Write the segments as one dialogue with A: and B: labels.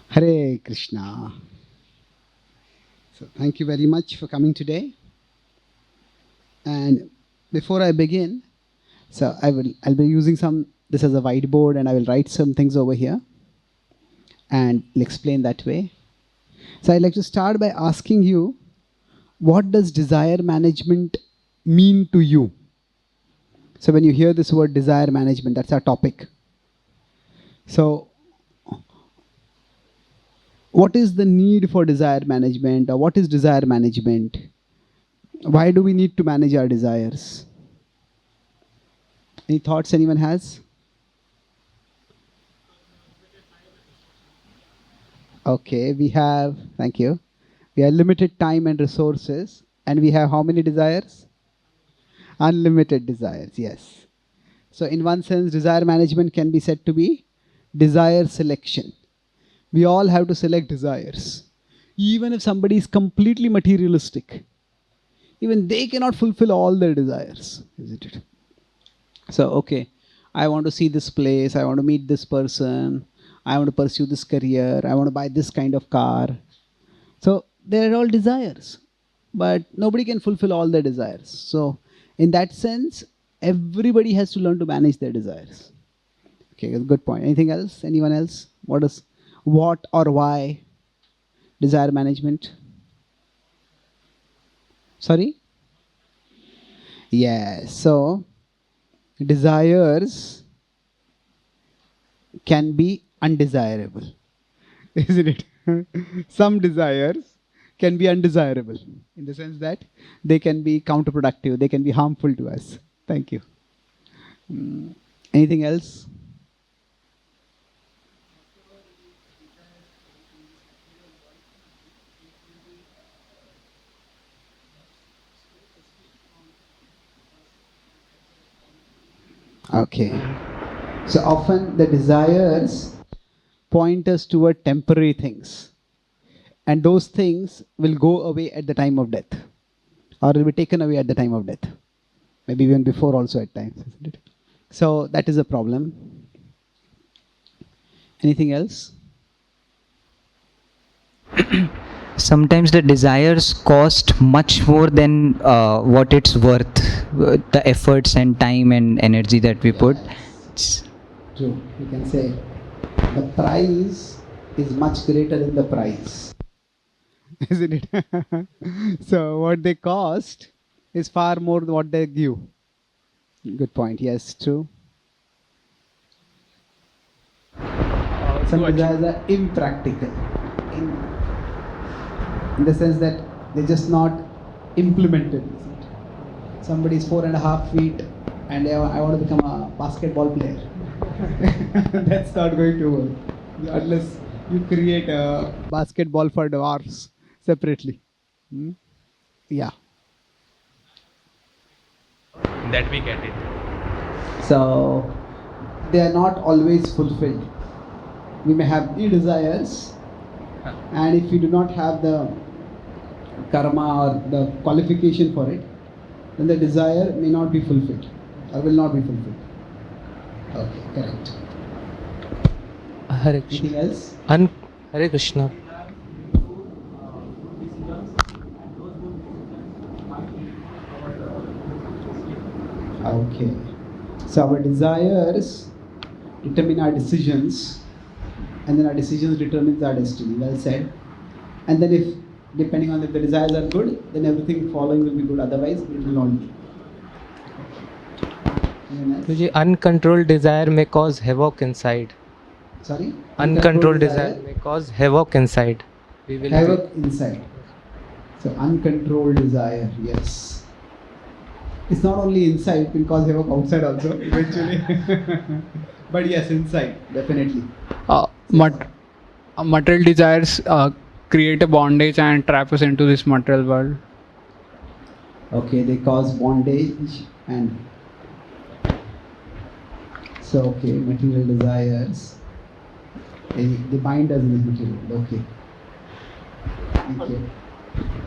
A: Hare Krishna. So thank you very much for coming today. And before I begin, I'll be using this as a whiteboard, and I will write some things over here and I'll explain that way. So I'd like to start by asking you, what does desire management mean to you? So when you hear this word desire management, that's our topic. So what is the need for desire management, or what is desire management? Why do we need to manage our desires? Any thoughts anyone has? Okay, thank you. We have limited time and resources, and we have how many desires? Unlimited desires, yes. So in one sense, desire management can be said to be desire selection. We all have to select desires. Even if somebody is completely materialistic, even they cannot fulfill all their desires, isn't it? So, okay, I want to see this place, I want to meet this person, I want to pursue this career, I want to buy this kind of car. So, they're all desires, but nobody can fulfill all their desires. So, in that sense, everybody has to learn to manage their desires. Okay, good point. Anything else? Anyone else? What or why desire management? Sorry? Yes. So, desires can be undesirable, isn't it? Some desires can be undesirable in the sense that they can be counterproductive, they can be harmful to us. Thank you. Anything else? Okay. So often the desires point us toward temporary things. And those things will go away at the time of death. Or will be taken away at the time of death. Maybe even before also at times, isn't it? So that is a problem. Anything else?
B: Sometimes the desires cost much more than what it's worth, the efforts and time and energy that we put.
A: True. You can say the price is much greater than the price. Isn't it? So what they cost is far more than what they give. Good point. Yes, true. Some desires are impractical. In the sense that they're just not implemented. Somebody is 4.5 feet and I want to become a basketball player. That's not going to work unless you create a basketball for dwarfs separately. Yeah.
C: That we get it.
A: So they are not always fulfilled. We may have many desires, and if you do not have the karma or the qualification for it, then the desire may not be fulfilled or will not be fulfilled. Okay, correct.
D: Hare Krishna.
A: Anything else?
D: Hare Krishna.
A: Okay. So our desires determine our decisions, and then our decisions determines our destiny. Well said. And then if, depending on if the desires are good, then everything following will be good. Otherwise, it will not be.
D: Tuji, uncontrolled desire may cause havoc inside.
A: Sorry?
D: Uncontrolled desire may cause havoc inside.
A: Havoc inside. So uncontrolled desire, yes. It's not only inside, it can cause havoc outside also, eventually. But yes, inside, definitely.
E: Material desires create a bondage and trap us into this material world.
A: Okay, they cause bondage and so okay, material desires. They bind us in this material. Okay. Thank you.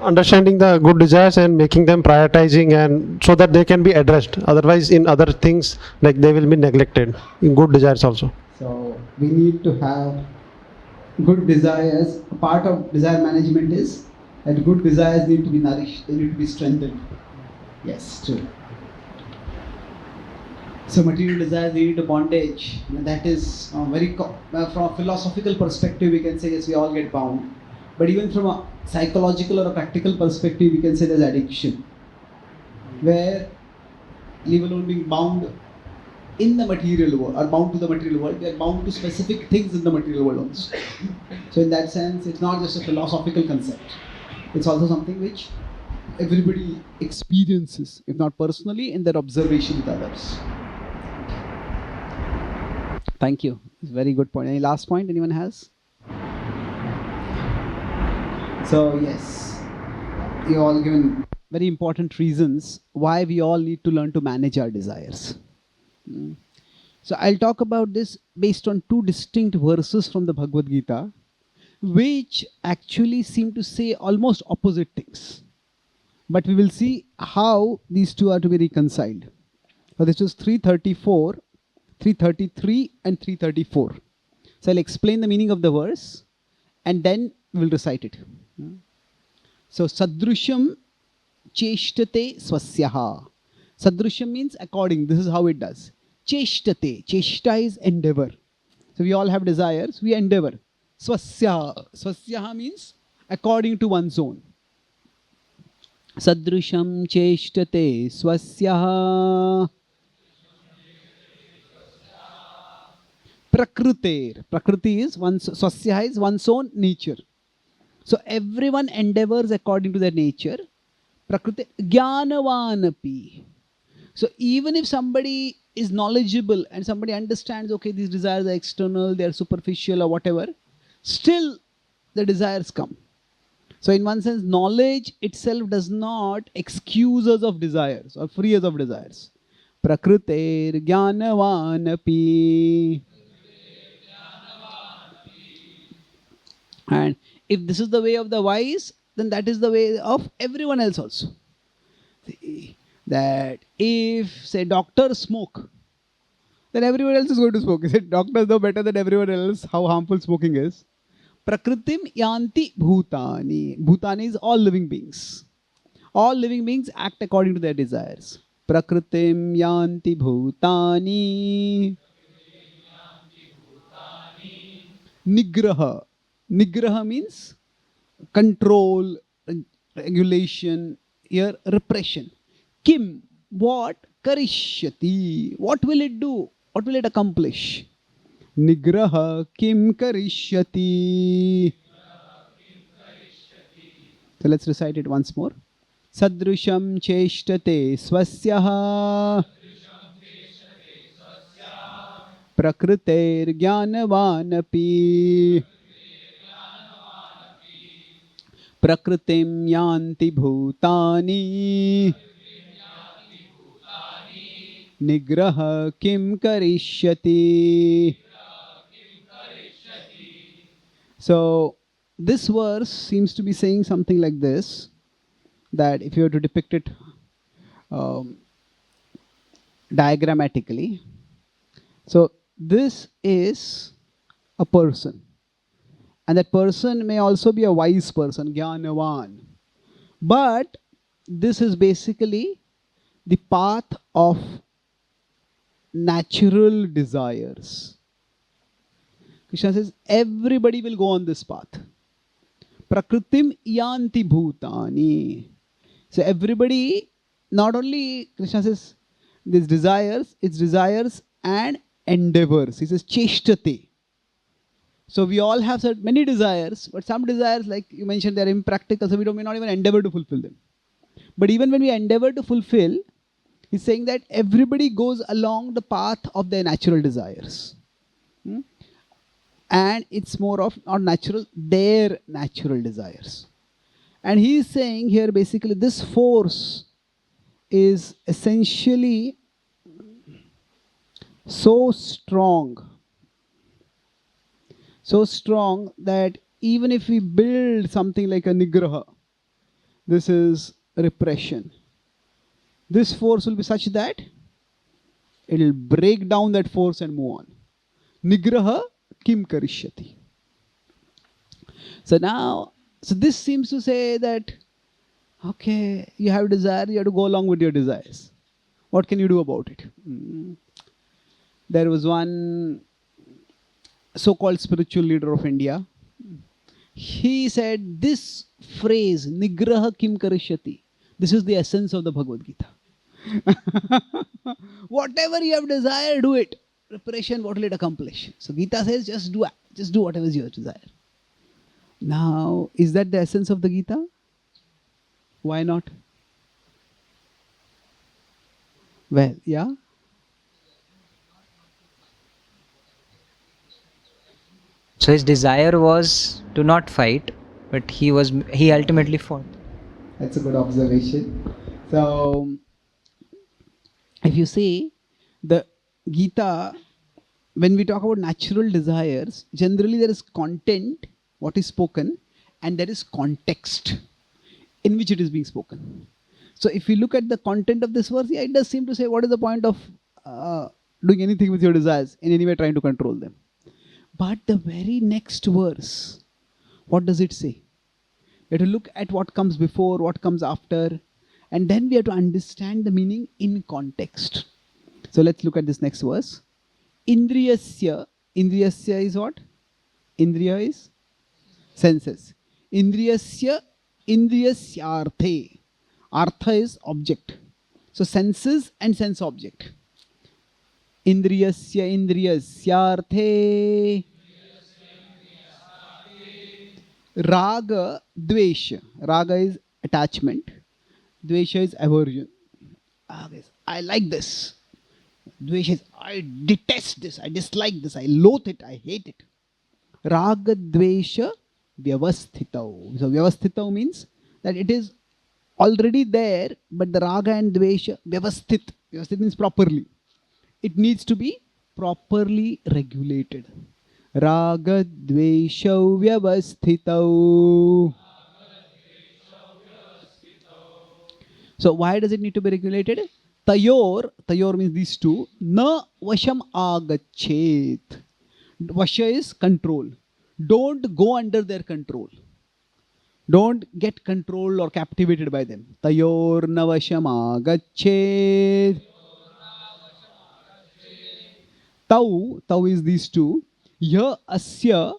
F: understanding the good desires and making them prioritizing, and so that they can be addressed. Otherwise, in other things, like they will be neglected in good desires also.
A: So we need to have good desires. Part of desire management is that good desires need to be nourished, they need to be strengthened. Yes, true. So material desires lead to bondage. That is from a philosophical perspective, we can say yes, we all get bound. But even from a psychological or a practical perspective, we can say there's addiction, where leave alone being bound in the material world, or bound to the material world, we are bound to specific things in the material world also. So in that sense, it's not just a philosophical concept. It's also something which everybody experiences, if not personally, in their observation with others. Thank you. It's a very good point. Any last point anyone has? So yes, you all given very important reasons why we all need to learn to manage our desires. So I'll talk about this based on two distinct verses from the Bhagavad Gita, which actually seem to say almost opposite things. But we will see how these two are to be reconciled. So this is 334, 333 and 334. So I'll explain the meaning of the verse and then we'll recite it. So Sadrusham Cheshtate Swasyaha. Sadrusham means according. This is how it does. Cheshtate. Cheshta is endeavor. So we all have desires. We endeavor. Swasyaha. Swasyaha means according to one's own. Sadrusham Cheshtate Swasyaha. Prakriter. Prakriti is one's, Swasyaha is one's own nature. So everyone endeavors according to their nature. Prakriti Jnanavanapi. So even if somebody is knowledgeable and somebody understands, okay, these desires are external, they are superficial or whatever, still the desires come. So in one sense, knowledge itself does not excuse us of desires or free us of desires. Prakriter Jnanavanapi. And if this is the way of the wise, then that is the way of everyone else also. See, that if, say, doctors smoke, then everyone else is going to smoke. Say, doctors know better than everyone else how harmful smoking is. Prakritim yanti bhutani. Bhutani is all living beings. All living beings act according to their desires. Prakritim yanti bhutani. Nigraha. Nigraha means control, regulation, here repression. Kim, what? Karishyati. What will it do? What will it accomplish? Nigraha kim karishyati. So let's recite it once more. Sadrusham cheshtate swasyaha. Prakriter jnanavanapi. Prakritim yanti bhutani. Nigraha kim karishyati. So this verse seems to be saying something like this, that if you were to depict it diagrammatically, so this is a person. And that person may also be a wise person, Jnanavan. But this is basically the path of natural desires. Krishna says everybody will go on this path. Prakritim yanti bhutani. So everybody, not only Krishna says these desires, it's desires and endeavors. He says cheshtate. So we all have many desires, but some desires, like you mentioned, they're impractical, so we may not even endeavor to fulfill them. But even when we endeavor to fulfill, he's saying that everybody goes along the path of their natural desires. And it's more of not natural, their natural desires. And he's saying here basically this force is essentially so strong that even if we build something like a nigraha, This is repression. This force will be such that it will break down that force and move on. Nigraha kim karishyati. So now, so this seems to say that, okay, you have desire, you have to go along with your desires. What can you do about it? There was one so-called spiritual leader of India. He said this phrase, Nigraha Kim Karishyati, this is the essence of the Bhagavad Gita. Whatever you have desire, do it. Preparation, what will it accomplish? So Gita says, just do whatever is your desire. Now, is that the essence of the Gita? Why not? Well, yeah.
B: So his desire was to not fight, but he ultimately fought.
A: That's a good observation. So, if you see the Gita, when we talk about natural desires, generally there is content, what is spoken, and there is context in which it is being spoken. So if you look at the content of this verse, yeah, it does seem to say, what is the point of doing anything with your desires, in any way trying to control them? But the very next verse, what does it say? We have to look at what comes before, what comes after, and then we have to understand the meaning in context. So let's look at this next verse. Indriyasya. Indriyasya is what? Indriya is senses. Indriyasya, indriyasyarthe. Artha is object. So senses and sense object. Indriyasya, indriyasyarthe. Raga, dvesha. Raga is attachment. Dvesha is aversion. I like this. Dvesha is, I detest this. I dislike this. I loathe it. I hate it. Raga, dvesha, vyavasthitau. So vyavasthitau means that it is already there, but the raga and dvesha, vyavasthit. Vyavasthit means properly. It needs to be properly regulated. Raga dveshau vyavasthitau. So why does it need to be regulated? Tayor means these two. Na vasham agachet. Vasha is control. Don't go under their control. Don't get controlled or captivated by them. Tayor na vasham agachet. Tau is these two. Ya asya.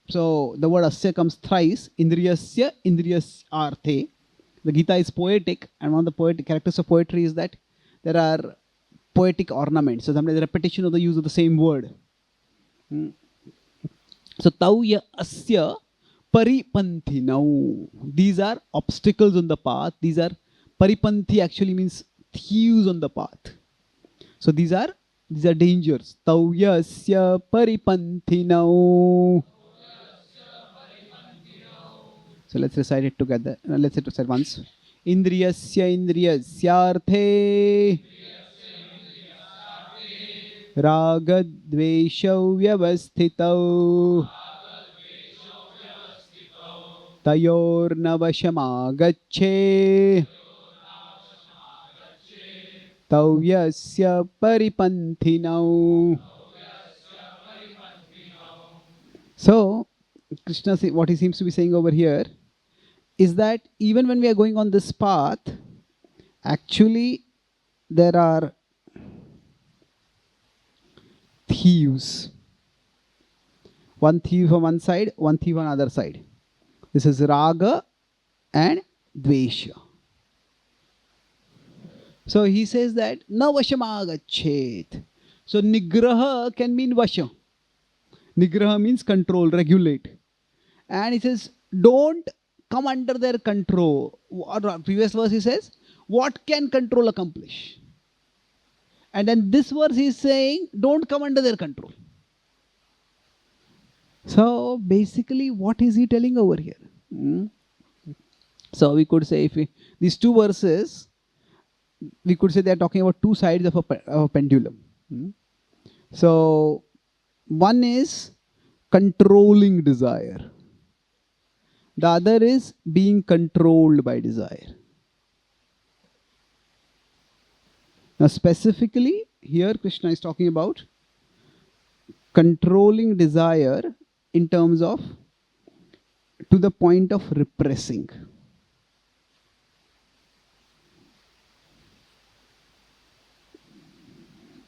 A: So the word asya comes thrice. Indriyasya, indriyasyarthe. The Gita is poetic, and one of the poetic characters of poetry is that there are poetic ornaments. So sometimes repetition of the use of the same word. So tau ya asya paripanthi. Now these are obstacles on the path. These are paripanthi actually means thieves on the path. So these are dangers. Tau ya asya paripanthi. Now. So let's recite it together. Let's recite once. Indriyasya indriyasyarthe. Raga dveshau vyavasthitau. Tayor navashamagache. Tavyasya paripanthinau. So, Krishna, what he seems to be saying over here is that even when we are going on this path, actually there are thieves. One thief on one side, one thief on the other side. This is raga and dvesha. So he says that na vashamagachet. So nigraha can mean vasha. Nigraha means control, regulate. And he says, don't come under their control. Or previous verse he says, what can control accomplish? And then this verse he is saying, don't come under their control. So basically, what is he telling over here? So we could say, these two verses, we could say they are talking about two sides of a pendulum. So one is controlling desire. The other is being controlled by desire. Now specifically here Krishna is talking about controlling desire in terms of to the point of repressing.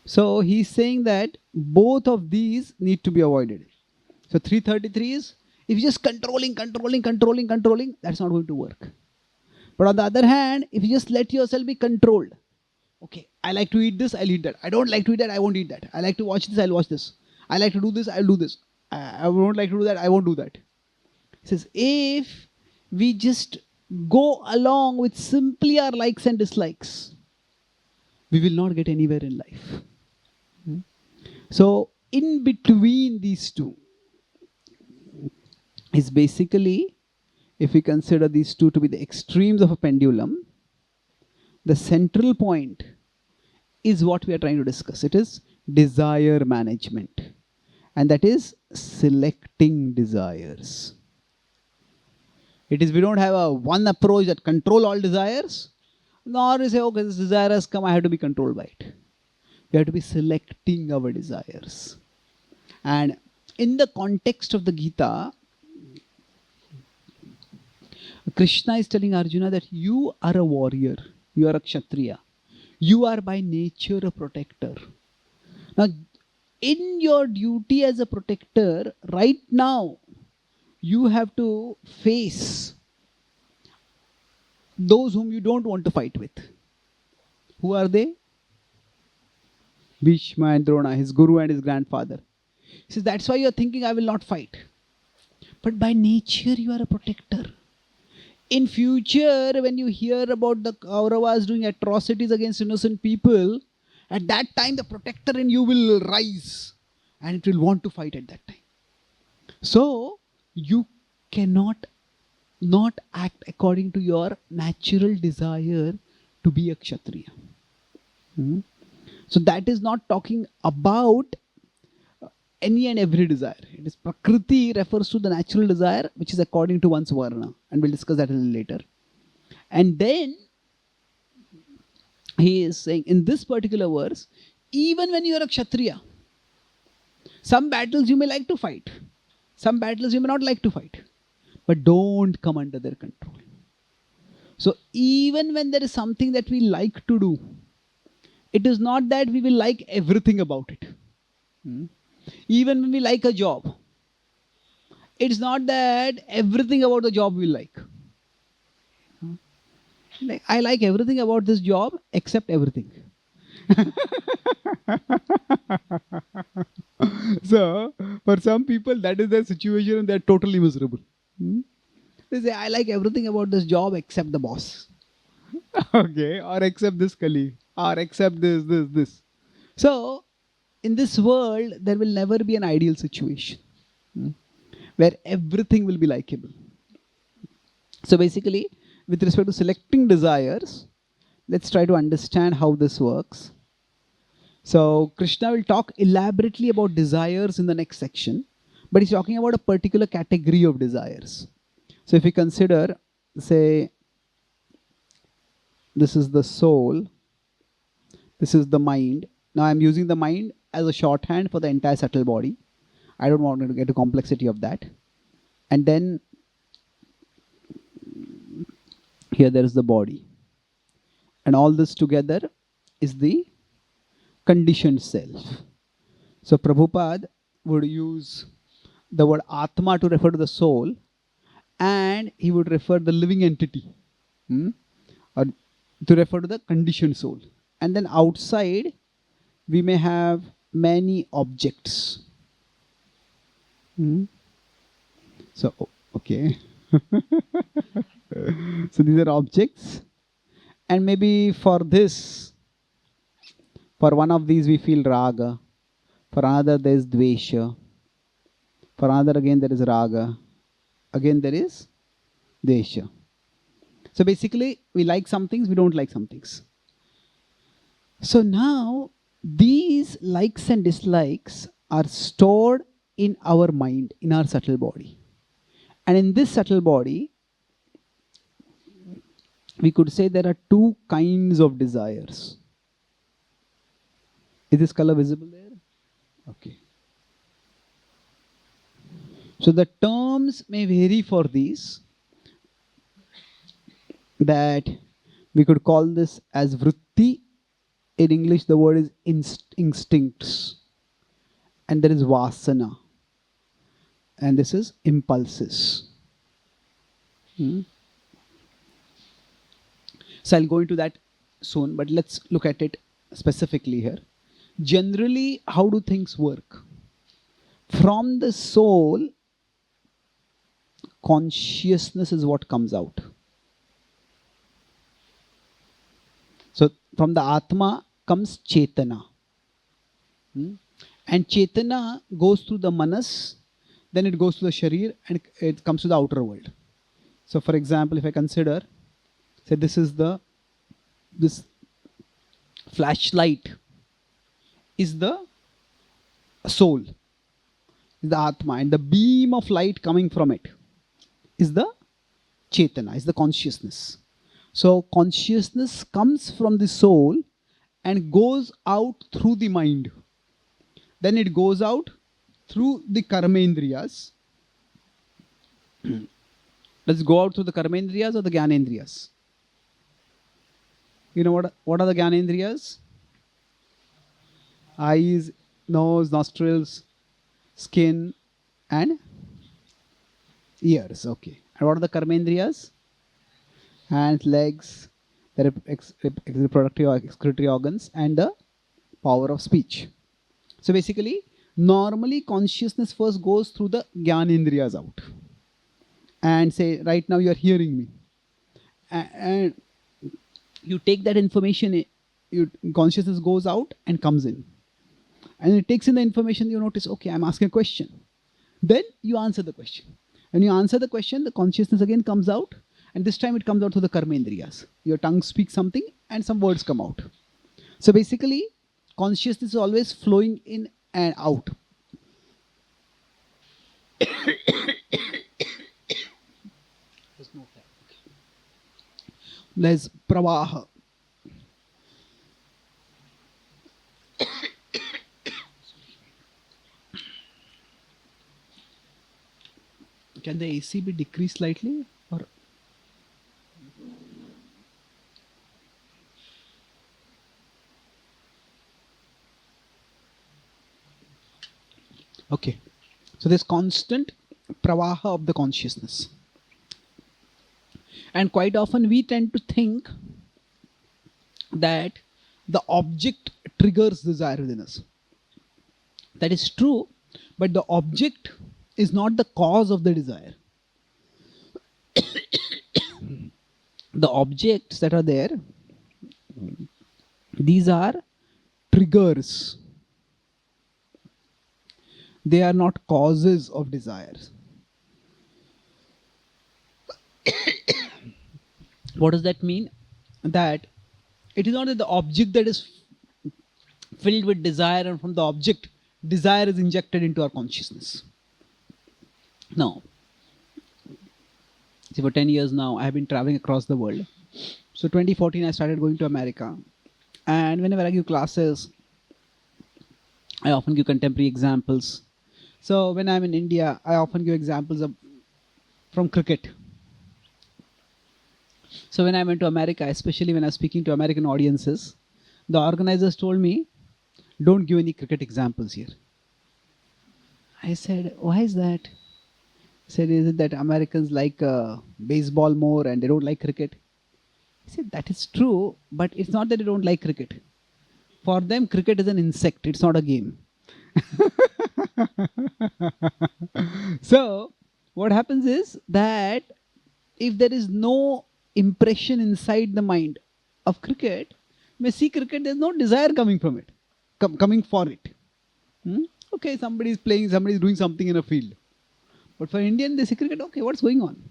A: So he's saying that both of these need to be avoided. So 333 is, if you're just controlling, that's not going to work. But on the other hand, if you just let yourself be controlled, okay, I like to eat this, I'll eat that. I don't like to eat that, I won't eat that. I like to watch this, I'll watch this. I like to do this, I'll do this. I won't like to do that, I won't do that. He says, if we just go along with simply our likes and dislikes, we will not get anywhere in life. So, in between these two is basically, if we consider these two to be the extremes of a pendulum, the central point is what we are trying to discuss. It is desire management. And that is selecting desires. It is, we don't have a one approach that control all desires, nor we say, okay, this desire has come, I have to be controlled by it. We have to be selecting our desires. And in the context of the Gita, Krishna is telling Arjuna that you are a warrior, you are a Kshatriya. You are by nature a protector. Now, in your duty as a protector, right now, you have to face those whom you don't want to fight with. Who are they? Bhishma and Drona, his guru and his grandfather. He says, that's why you are thinking, I will not fight. But by nature, you are a protector. In future, when you hear about the Kauravas doing atrocities against innocent people, at that time, the protector in you will rise. And it will want to fight at that time. So, you cannot not act according to your natural desire to be a Kshatriya. So that is not talking about any and every desire. It is Prakriti refers to the natural desire which is according to one's Varna. And we'll discuss that a little later. And then he is saying in this particular verse, even when you are a Kshatriya, some battles you may like to fight. Some battles you may not like to fight. But don't come under their control. So even when there is something that we like to do, it is not that we will like everything about it. Even when we like a job, it's not that everything about the job we like. Like, I like everything about this job except everything. So, for some people, that is their situation and they're totally miserable. They say, I like everything about this job except the boss. Okay, or except this colleague, or except this. So, in this world, there will never be an ideal situation where everything will be likable. So, basically, with respect to selecting desires, let's try to understand how this works. So, Krishna will talk elaborately about desires in the next section, but he's talking about a particular category of desires. So, if we consider, say, this is the soul, this is the mind. Now, I'm using the mind as a shorthand for the entire subtle body. I don't want to get to complexity of that. And then, here there is the body. And all this together is the conditioned self. So Prabhupada would use the word Atma to refer to the soul, and he would refer the living entity or to refer to the conditioned soul. And then outside, we may have many objects. So, okay. So these are objects. And maybe for this, for one of these we feel raga. For another there is dvesha. For another again there is raga. Again there is dvesha. So basically we like some things, we don't like some things. So now these likes and dislikes are stored in our mind, in our subtle body. And in this subtle body, we could say there are two kinds of desires. Is this color visible there? Okay. So the terms may vary for these, that we could call this as vritti. In English, the word is instincts. And there is vasana. And this is impulses. So I'll go into that soon, but let's look at it specifically here. Generally, how do things work? From the soul, consciousness is what comes out. So from the Atma comes Chaitanya. And Chaitanya goes through the Manas, then it goes to the Sharir, and it comes to the outer world. So for example, if I consider, say this is this flashlight is the soul, is the Atma, and the beam of light coming from it is the Chaitanya, is the consciousness. So consciousness comes from the soul and goes out through the mind. Then it goes out through the karmendriyas. Let's go out through the karmendriyas or the gyanendriyas. You know what are the gyanendriyas? Eyes, nose, nostrils, skin, and ears. Okay. And what are the karmendriyas? Hands, legs, the reproductive or excretory organs, and the power of speech. So basically, normally consciousness first goes through the gyanendriyas out. And say, right now you are hearing me. And you take that information, consciousness goes out and comes in. And it takes in the information, you notice, okay, I'm asking a question. Then you answer the question. When you answer the question, the consciousness again comes out. And this time it comes out through the karmendriyas. Your tongue speaks something and some words come out. So basically, consciousness is always flowing in and out. There's pravaha. Can the AC be decreased slightly? Or okay. So there's constant pravaha of the consciousness. And quite often we tend to think that the object triggers desire within us. That is true, but the object is not the cause of the desire. The objects that are there, these are triggers. They are not causes of desires. What does that mean? That it is not that the object that is filled with desire, and from the object, desire is injected into our consciousness. No. See, for 10 years now, I have been traveling across the world. So 2014, I started going to America. And whenever I give classes, I often give contemporary examples. So when I'm in India, I often give examples from cricket. So when I went to America, especially when I was speaking to American audiences, the organizers told me, don't give any cricket examples here. I said, why is that? He said, is it that Americans like baseball more and they don't like cricket? He said, that is true, but it's not that they don't like cricket. For them, cricket is an insect, it's not a game. So, what happens is that if there is no impression inside the mind of cricket, you may see cricket, there's no desire coming from it, coming for it. Okay, somebody is playing, somebody is doing something in a field. But for Indian, they see cricket, okay, what's going on?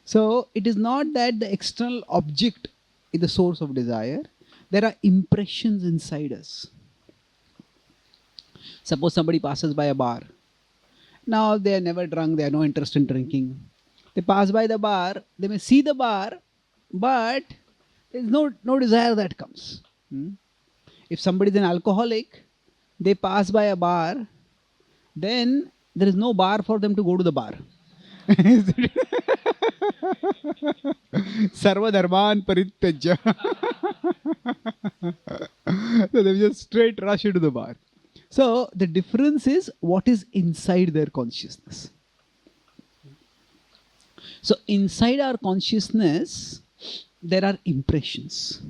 A: So, it is not that the external object is the source of desire. There are impressions inside us. Suppose somebody passes by a bar. Now, they are never drunk, they have no interest in drinking. They pass by the bar, they may see the bar, but there's no desire that comes. If somebody is an alcoholic, they pass by a bar, then there is no bar for them to go to the bar. Sarva dharman parityajya. So they just straight rush into the bar. So the difference is what is inside their consciousness. So inside our consciousness, there are impressions.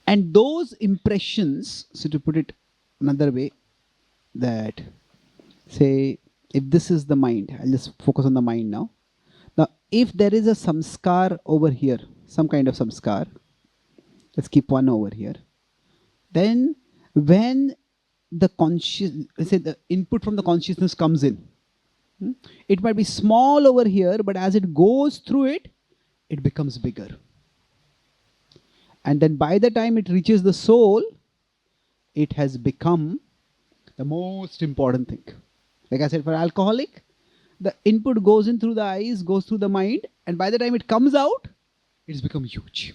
A: And those impressions, so to put it another way, that say, if this is the mind, I'll just focus on the mind now. Now, if there is a samskar over here, some kind of samskar, let's keep one over here. Then when the let's say the input from the consciousness comes in, it might be small over here, but as it goes through it, it becomes bigger. And then by the time it reaches the soul, it has become the most important thing. Like I said, for alcoholic, the input goes in through the eyes, goes through the mind, and by the time it comes out, it's become huge.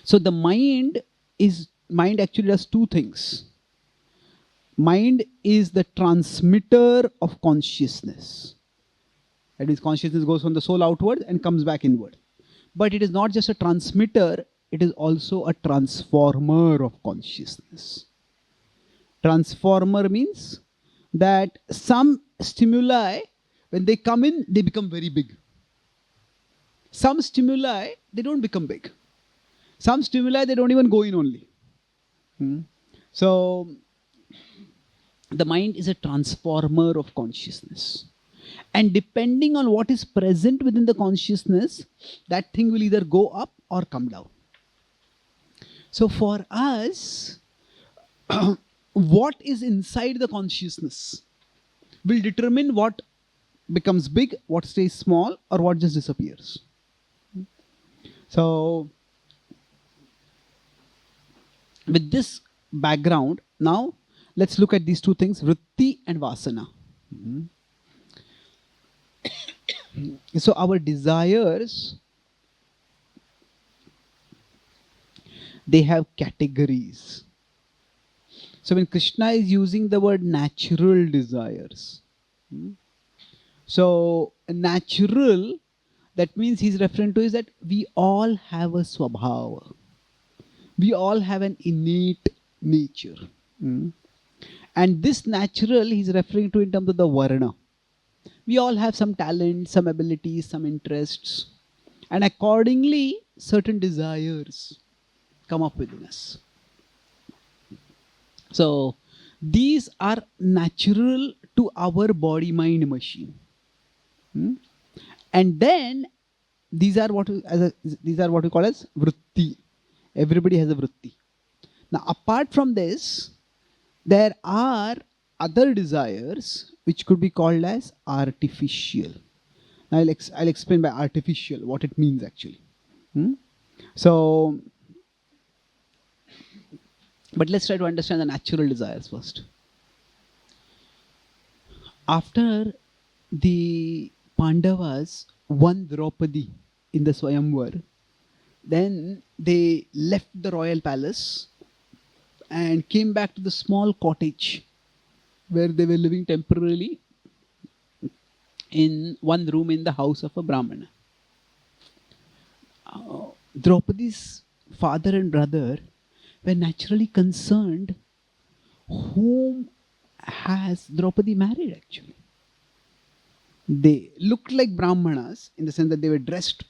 A: So the mind actually does two things. Mind is the transmitter of consciousness. That means consciousness goes from the soul outward and comes back inward. But it is not just a transmitter, it is also a transformer of consciousness. Transformer means that some stimuli, when they come in, they become very big. Some stimuli, they don't become big. Some stimuli, they don't even go in only. So, the mind is a transformer of consciousness. And depending on what is present within the consciousness, that thing will either go up or come down. So for us, what is inside the consciousness will determine what becomes big, what stays small, or what just disappears. So with this background, now let's look at these two things, vritti and vasana. So our desires, they have categories. So when Krishna is using the word natural desires, so natural, that means he's referring to is that we all have a swabhava. We all have an innate nature. And this natural he's referring to in terms of the varna. We all have some talent, some abilities, some interests. And accordingly, certain desires come up within us. So these are natural to our body-mind machine. And then these are what we call as vritti. Everybody has a vritti. Now apart from this, there are other desires which could be called as artificial. Now I'll explain by artificial what it means actually. So, but let's try to understand the natural desires first. After the Pandavas won Draupadi in the Swayamvar, then they left the royal palace and came back to the small cottage where they were living temporarily in one room in the house of a Brahmana. Draupadi's father and brother were naturally concerned whom has Draupadi married actually. They looked like Brahmanas in the sense that they were dressed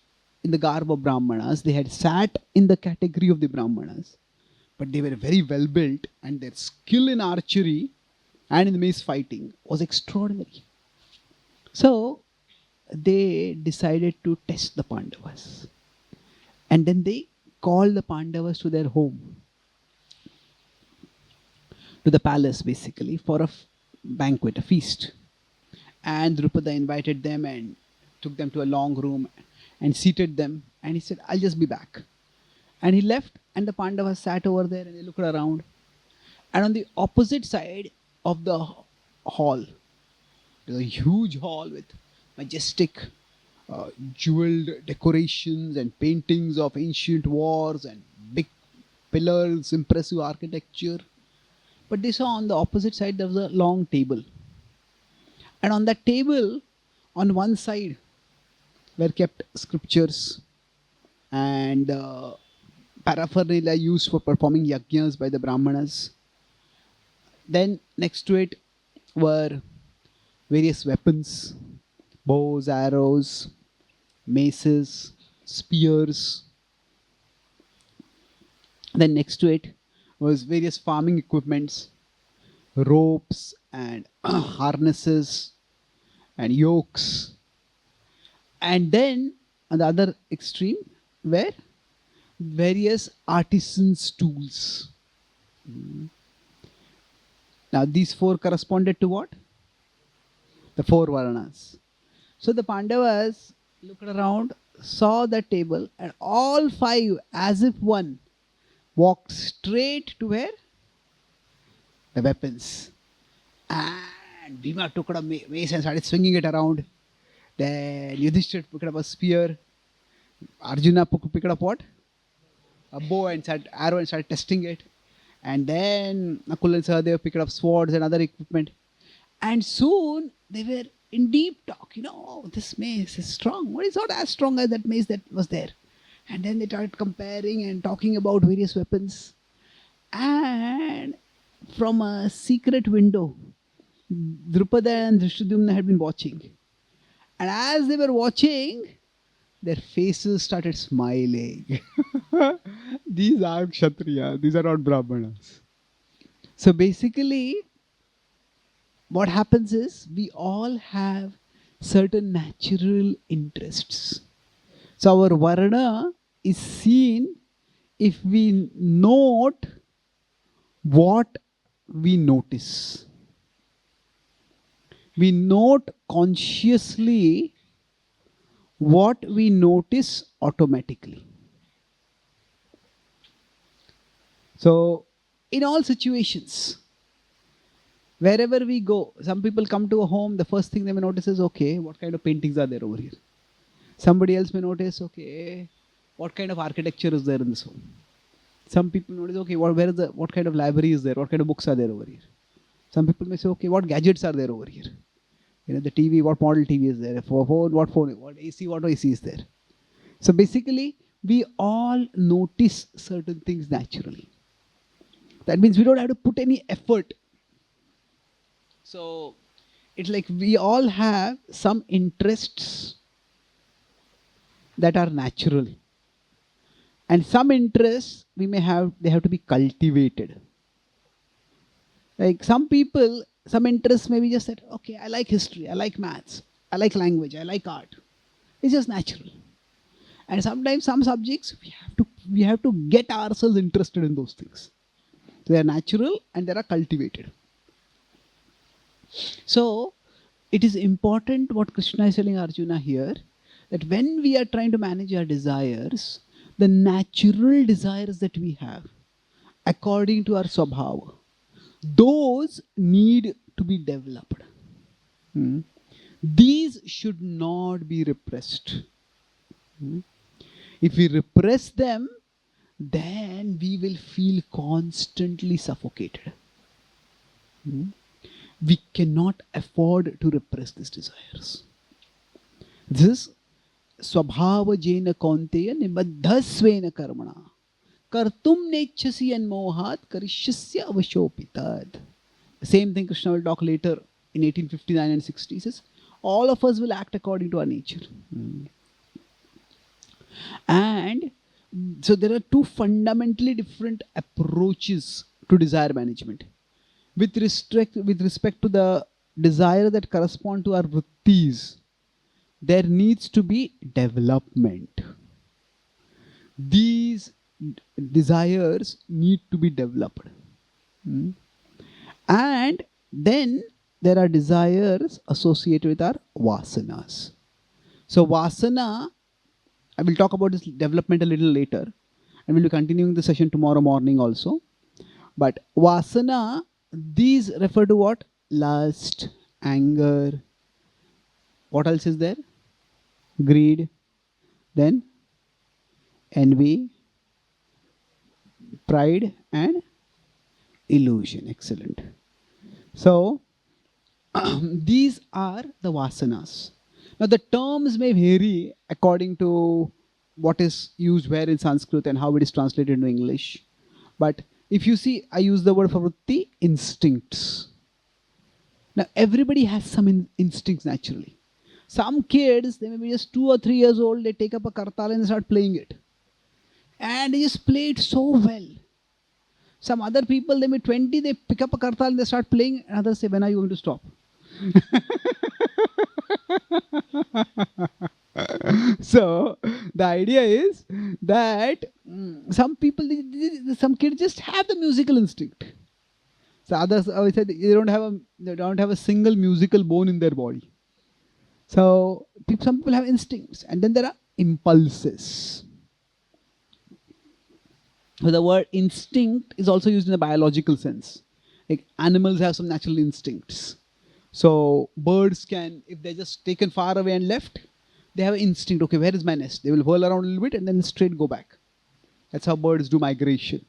A: in the garb of Brahmanas. They had sat in the category of the Brahmanas. But they were very well built and their skill in archery and in the mace fighting was extraordinary. So they decided to test the Pandavas. And then they called the Pandavas to their home, to the palace basically, for a banquet, a feast. And Drupada invited them and took them to a long room and seated them. And he said, I'll just be back. And he left and the Pandavas sat over there and they looked around. And on the opposite side of the hall, there's a huge hall with majestic jeweled decorations and paintings of ancient wars and big pillars, impressive architecture. But they saw on the opposite side there was a long table. And on that table, on one side, were kept scriptures and paraphernalia used for performing yajnas by the Brahmanas. Then next to it were various weapons, bows, arrows, maces, spears. Then next to it was various farming equipments, ropes and harnesses and yokes. And then on the other extreme were various artisans' tools. Now these four corresponded to what? The four Varnas. So the Pandavas looked around, saw the table, and all five, as if one, walked straight to where? The weapons. And Bhima took out a mace and started swinging it around. Then Yudhishthira picked up a spear. Arjuna picked up what? A bow and arrow and started testing it. And then Nakul and Sahadev picked up swords and other equipment. And soon they were in deep talk. This mace is strong. What is not as strong as that mace that was there? And then they started comparing and talking about various weapons. And from a secret window, Drupada and Drishtadyumna had been watching. And as they were watching, their faces started smiling. These are Kshatriya, these are not Brahmanas. So basically, what happens is we all have certain natural interests. So our Varna is seen if we note what we notice. We note consciously what we notice automatically. So, in all situations, wherever we go, some people come to a home, the first thing they may notice is, okay, what kind of paintings are there over here? Somebody else may notice, okay, what kind of architecture is there in this home? Some people notice, okay, what kind of library is there? What kind of books are there over here? Some people may say, okay, what gadgets are there over here? The TV, what model TV is there? Phone, what AC, what AC is there? So basically, we all notice certain things naturally. That means we don't have to put any effort. So it's like we all have some interests that are natural. And some interests they have to be cultivated. Like some people, some interests may be just that, okay, I like history, I like maths, I like language, I like art. It's just natural. And sometimes some subjects, we have to get ourselves interested in those things. So they are natural and they are cultivated. So it is important what Krishna is telling Arjuna here, that when we are trying to manage our desires, the natural desires that we have, according to our swabhava, those need to be developed. These should not be repressed. If we repress them, then we will feel constantly suffocated. We cannot afford to repress these desires. This is swabhava jena kaunteya nibaddhasvena karmana kartum nechasi anmohat karishyasya avashopitad. The same thing Krishna will talk later in 1859 and 60. He says, all of us will act according to our nature. And so there are two fundamentally different approaches to desire management. With respect to the desire that correspond to our vrittis, there needs to be development. These desires need to be developed. And then there are desires associated with our vasanas. So vasana, I will talk about this development a little later, and we'll be continuing the session tomorrow morning also. But vasana, these refer to what? Lust, anger. What else is there? greed, then envy, pride, and illusion. Excellent. So, these are the vasanas. Now, the terms may vary according to what is used where in Sanskrit and how it is translated into English. But if you see, I use the word for vritti, instincts. Now, everybody has some instincts naturally. Some kids, they may be just 2 or 3 years old, they take up a kartal and start playing it. And they just play it so well. Some other people, they may 20, they pick up a kartal and they start playing, and others say, when are you going to stop? So the idea is that some people, some kids just have the musical instinct. So others, I said, they don't have a single musical bone in their body. So some people have instincts, and then there are impulses. So the word instinct is also used in a biological sense. Like animals have some natural instincts. So birds can, if they're just taken far away and left, they have an instinct. Okay, where is my nest? They will whirl around a little bit and then straight go back. That's how birds do migration.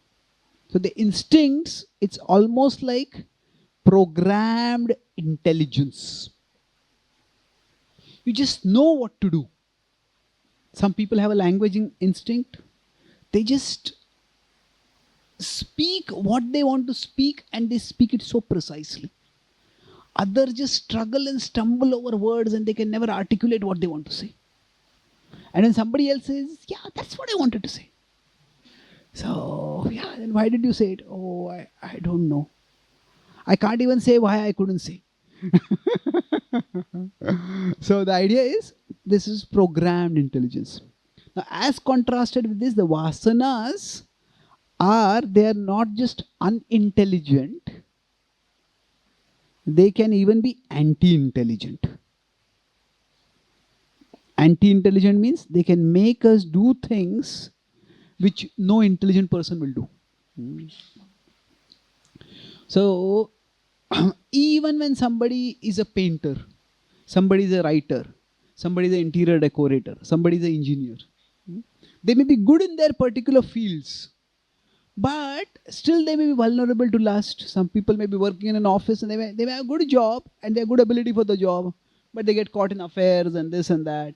A: So the instincts, it's almost like programmed intelligence. You just know what to do. Some people have a language instinct. They just speak what they want to speak and they speak it so precisely. Others just struggle and stumble over words and they can never articulate what they want to say. And then somebody else says, yeah, that's what I wanted to say. So, yeah, then why did you say it? Oh, I don't know. I can't even say why I couldn't say. So the idea is, this is programmed intelligence. Now, as contrasted with this, the vasanas they are not just unintelligent, they can even be anti-intelligent. Anti-intelligent means they can make us do things which no intelligent person will do. So, even when somebody is a painter, somebody is a writer, somebody is an interior decorator, somebody is an engineer, they may be good in their particular fields, but still they may be vulnerable to lust. Some people may be working in an office and they may have a good job and they have good ability for the job, but they get caught in affairs and this and that.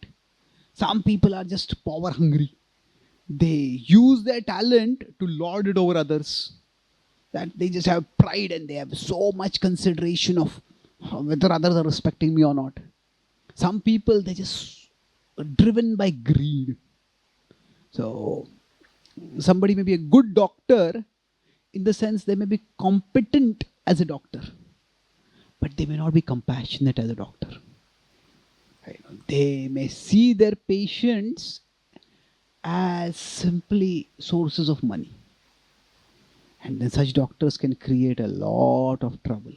A: Some people are just power hungry. They use their talent to lord it over others. That they just have pride and they have so much consideration of whether others are respecting me or not. Some people, they just are driven by greed. So somebody may be a good doctor in the sense they may be competent as a doctor, but they may not be compassionate as a doctor. They may see their patients as simply sources of money. And then such doctors can create a lot of trouble.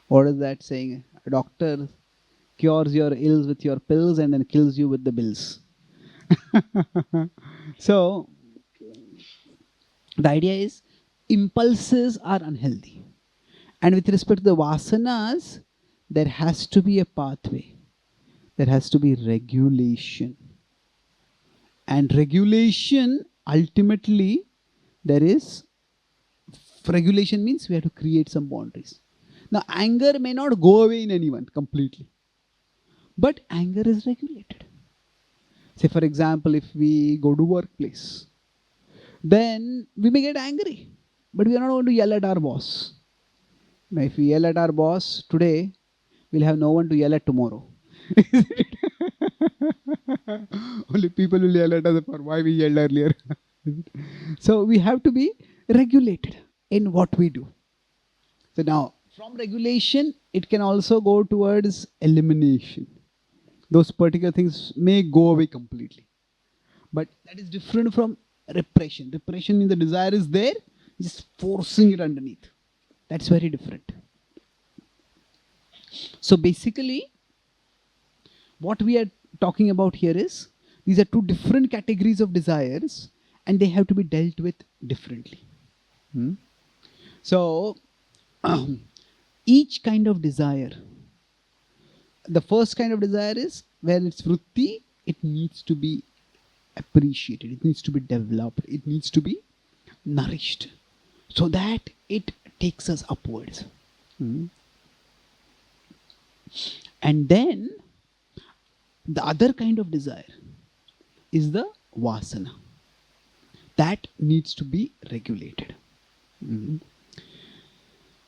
A: What is that saying? A doctor cures your ills with your pills and then kills you with the bills. So, the idea is impulses are unhealthy. And with respect to the vasanas, there has to be a pathway. There has to be regulation. And regulation, ultimately, regulation means we have to create some boundaries. Now, anger may not go away in anyone completely, but anger is regulated. Say, for example, if we go to workplace, then we may get angry, but we are not going to yell at our boss. Now, if we yell at our boss today, we'll have no one to yell at tomorrow. Only people will yell at us for why we yelled earlier. So we have to be regulated in what we do. So now, from regulation, it can also go towards elimination. Those particular things may go away completely. But that is different from repression. Repression means the desire is there, just forcing it underneath. That's very different. So basically, what we are talking about here is, these are two different categories of desires and they have to be dealt with differently. So, each kind of desire the first kind of desire is where it's vritti, it needs to be appreciated, it needs to be developed, it needs to be nourished so that it takes us upwards. And then the other kind of desire is the vasana that needs to be regulated.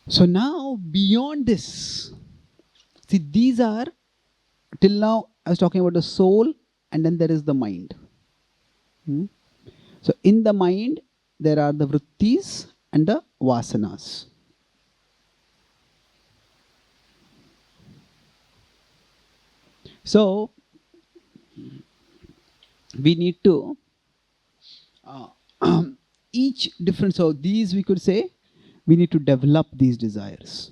A: So now beyond this, see, these are, till now I was talking about the soul, and then there is the mind. So in the mind there are the vrittis and the vasanas. So we need to each different, so these we could say we need to develop these desires.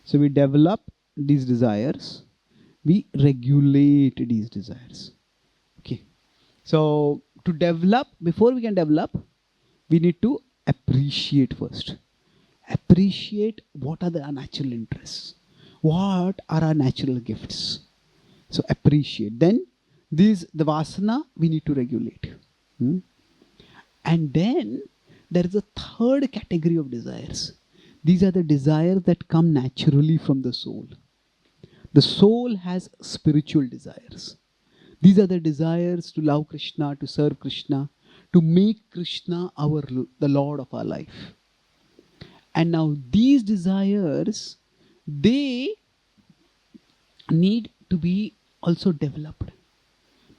A: So we develop these desires, we regulate these desires. Okay. So to develop, before we can develop, we need to appreciate first. Appreciate what are our natural interests, what are our natural gifts. So appreciate. Then the vasana we need to regulate. And then there is a third category of desires. These are the desires that come naturally from the soul. The soul has spiritual desires. These are the desires to love Krishna, to serve Krishna, to make Krishna the Lord of our life. And now these desires, they need to be also developed.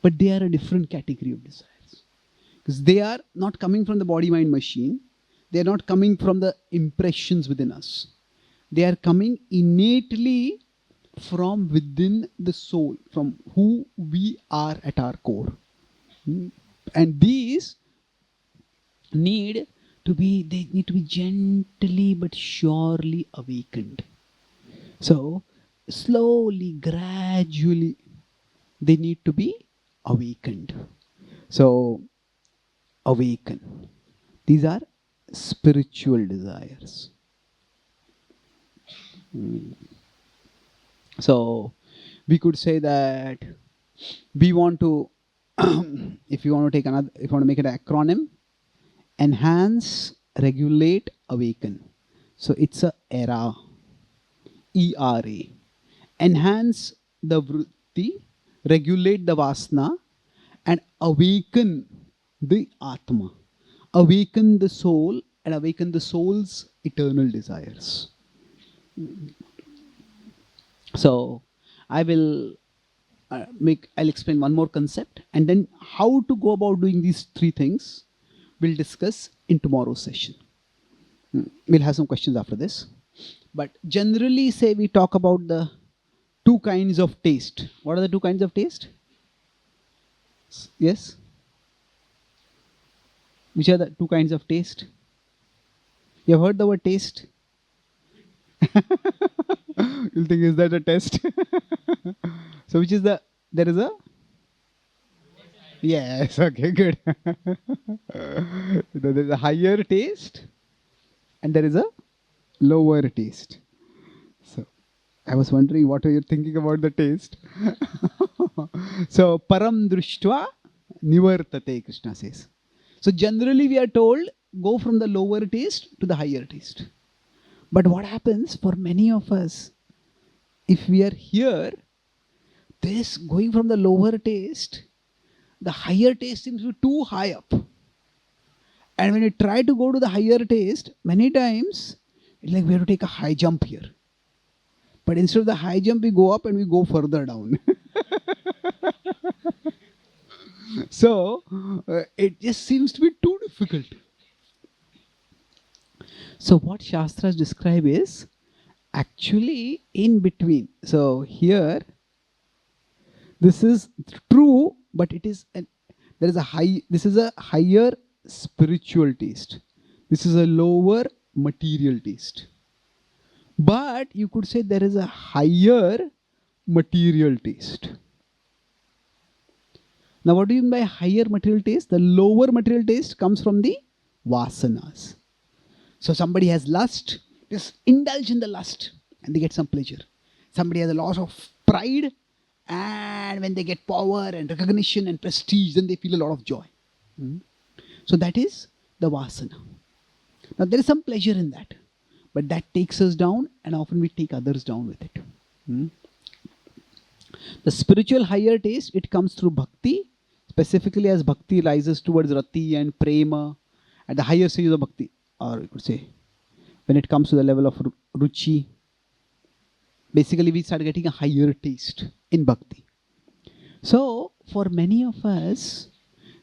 A: But they are a different category of desires. Because they are not coming from the body-mind machine. They are not coming from the impressions within us. They are coming innately from within the soul, from who we are at our core. And these need to be gently but surely awakened. So slowly, gradually, they need to be awakened. So awaken. These are spiritual desires. So we could say that we want to, if you want to make it an acronym, enhance, regulate, awaken. So it's a ERA. ERA. Enhance the vritti, regulate the vasana, and awaken the Atma. Awaken the soul and awaken the soul's eternal desires. So I'll explain one more concept, and then how to go about doing these three things we'll discuss in tomorrow's session. We'll have some questions after this. But generally, say we talk about the two kinds of taste. What are the two kinds of taste? Yes? Which are the two kinds of taste? You have heard the word taste? You'll think, is that a test? So which is there is a? Yes, okay, good. There is a higher taste and there is a lower taste. So I was wondering what are you thinking about the taste? So param drishtva nivartate, Krishna says. So generally we are told go from the lower taste to the higher taste. But what happens for many of us, if we are here, this going from the lower taste, the higher taste seems to be too high up. And when you try to go to the higher taste, many times it's like we have to take a high jump here. But instead of the high jump, we go up and we go further down. So it just seems to be too difficult. So what Shastras describe is actually in between. So here, this is true, but it is this is a higher spiritual taste. This is a lower material taste. But you could say there is a higher material taste. Now what do you mean by higher material taste? The lower material taste comes from the vasanas. So somebody has lust, Just indulge in the lust and they get some pleasure. Somebody has a loss of pride, and when they get power and recognition and prestige, then they feel a lot of joy. So that is the vasana. Now there is some pleasure in that, but that takes us down, and often we take others down with it. The spiritual higher taste, it comes through bhakti, specifically as bhakti rises towards rati and prema at the higher stages of bhakti, or you could say when it comes to the level of ruchi. Basically we start getting a higher taste in bhakti. So for many of us,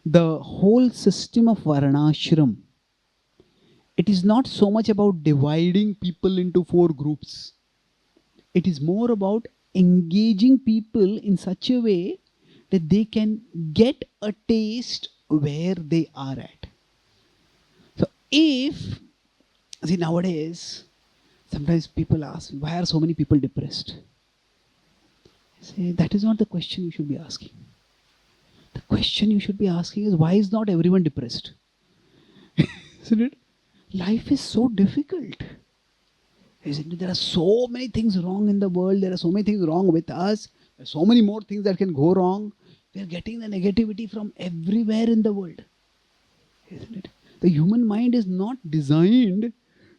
A: the whole system of varnashram, it is not so much about dividing people into 4 groups. It is more about engaging people in such a way that they can get a taste where they are at. So if, see, nowadays, sometimes people ask, why are so many people depressed? I say, that is not the question you should be asking. The question you should be asking is, why is not everyone depressed? Isn't it? Life is so difficult. Isn't it? There are so many things wrong in the world. There are so many things wrong with us. There are so many more things that can go wrong. We are getting the negativity from everywhere in the world. Isn't it? The human mind is not designed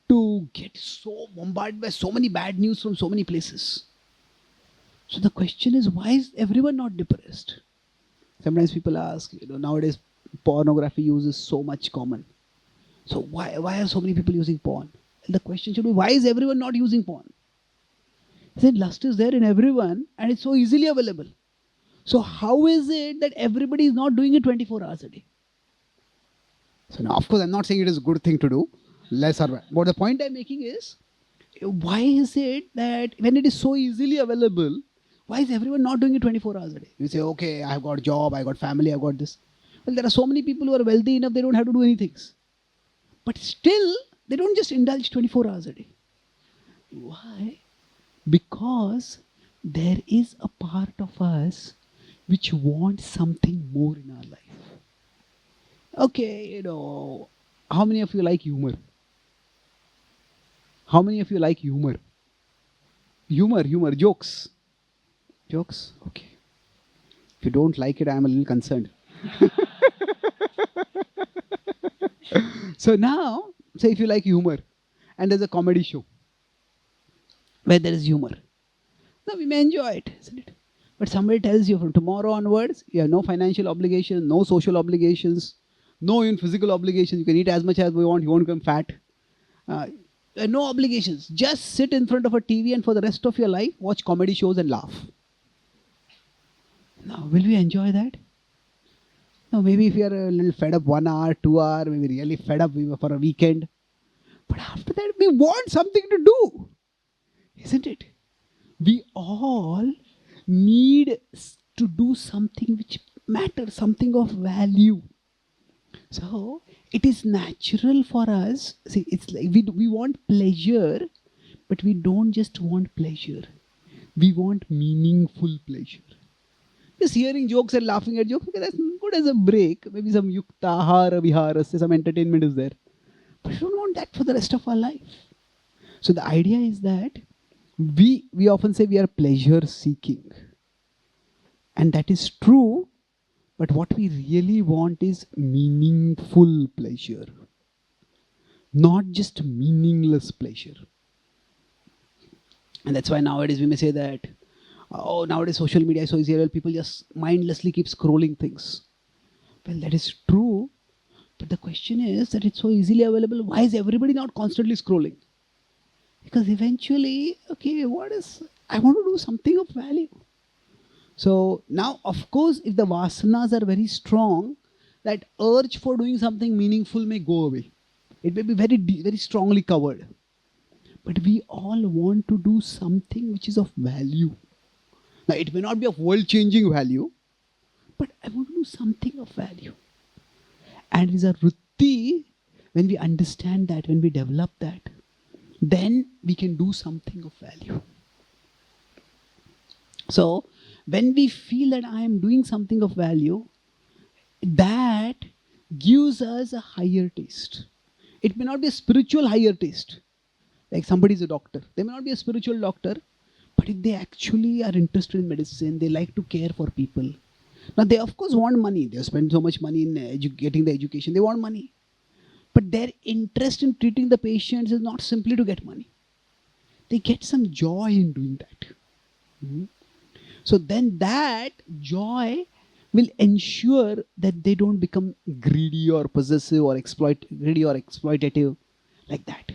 A: to get so bombarded by so many bad news from so many places. So the question is, why is everyone not depressed? Sometimes people ask, nowadays pornography use is so much common. So why are so many people using porn? And the question should be, why is everyone not using porn? He said, lust is there in everyone and it's so easily available. So how is it that everybody is not doing it 24 hours a day? So now, of course, I'm not saying it is a good thing to do, less or bad. But the point I'm making is, why is it that when it is so easily available, why is everyone not doing it 24 hours a day? You say, okay, I've got a job, I've got family, I've got this. Well, there are so many people who are wealthy enough, they don't have to do anything. But still, they don't just indulge 24 hours a day. Why? Because there is a part of us which wants something more in our life. Okay, how many of you like humor? How many of you like humor? Humor, jokes. Jokes? Okay. If you don't like it, I am a little concerned. So now, say if you like humor, and there's a comedy show where there is humor. Now we may enjoy it, isn't it? But somebody tells you from tomorrow onwards, you have no financial obligations, no social obligations, no even physical obligations. You can eat as much as we want, you won't become fat. No obligations. Just sit in front of a TV and for the rest of your life, watch comedy shows and laugh. Now, will we enjoy that? Now, maybe if you are a little fed up 1 hour, 2 hour, maybe really fed up for a weekend. But after that, we want something to do. Isn't it? We all need to do something which matters, something of value. So, it is natural for us. See, it's like we want pleasure, but we don't just want pleasure. We want meaningful pleasure. Just hearing jokes and laughing at jokes, okay, that's good as a break. Maybe some yukta, hara, vihara, some entertainment is there. But we don't want that for the rest of our life. So the idea is that we often say we are pleasure seeking. And that is true, but what we really want is meaningful pleasure. Not just meaningless pleasure. And that's why nowadays we may say that, nowadays social media is so easy, well, people just mindlessly keep scrolling things. Well, that is true, but the question is that it's so easily available, why is everybody not constantly scrolling? Because eventually, okay, I want to do something of value. So now, of course, if the vasanas are very strong, that urge for doing something meaningful may go away. It may be very, very strongly covered. But we all want to do something which is of value. Now, it may not be of world-changing value, but I want to do something of value. And it is a rutti, when we understand that, when we develop that, then we can do something of value. So, when we feel that I am doing something of value, that gives us a higher taste. It may not be a spiritual higher taste. Like somebody is a doctor. They may not be a spiritual doctor, but if they actually are interested in medicine, they like to care for people. Now they of course want money. They spend so much money in getting the education. They want money. But their interest in treating the patients is not simply to get money. They get some joy in doing that. So then that joy will ensure that they don't become greedy or possessive or exploitative like that.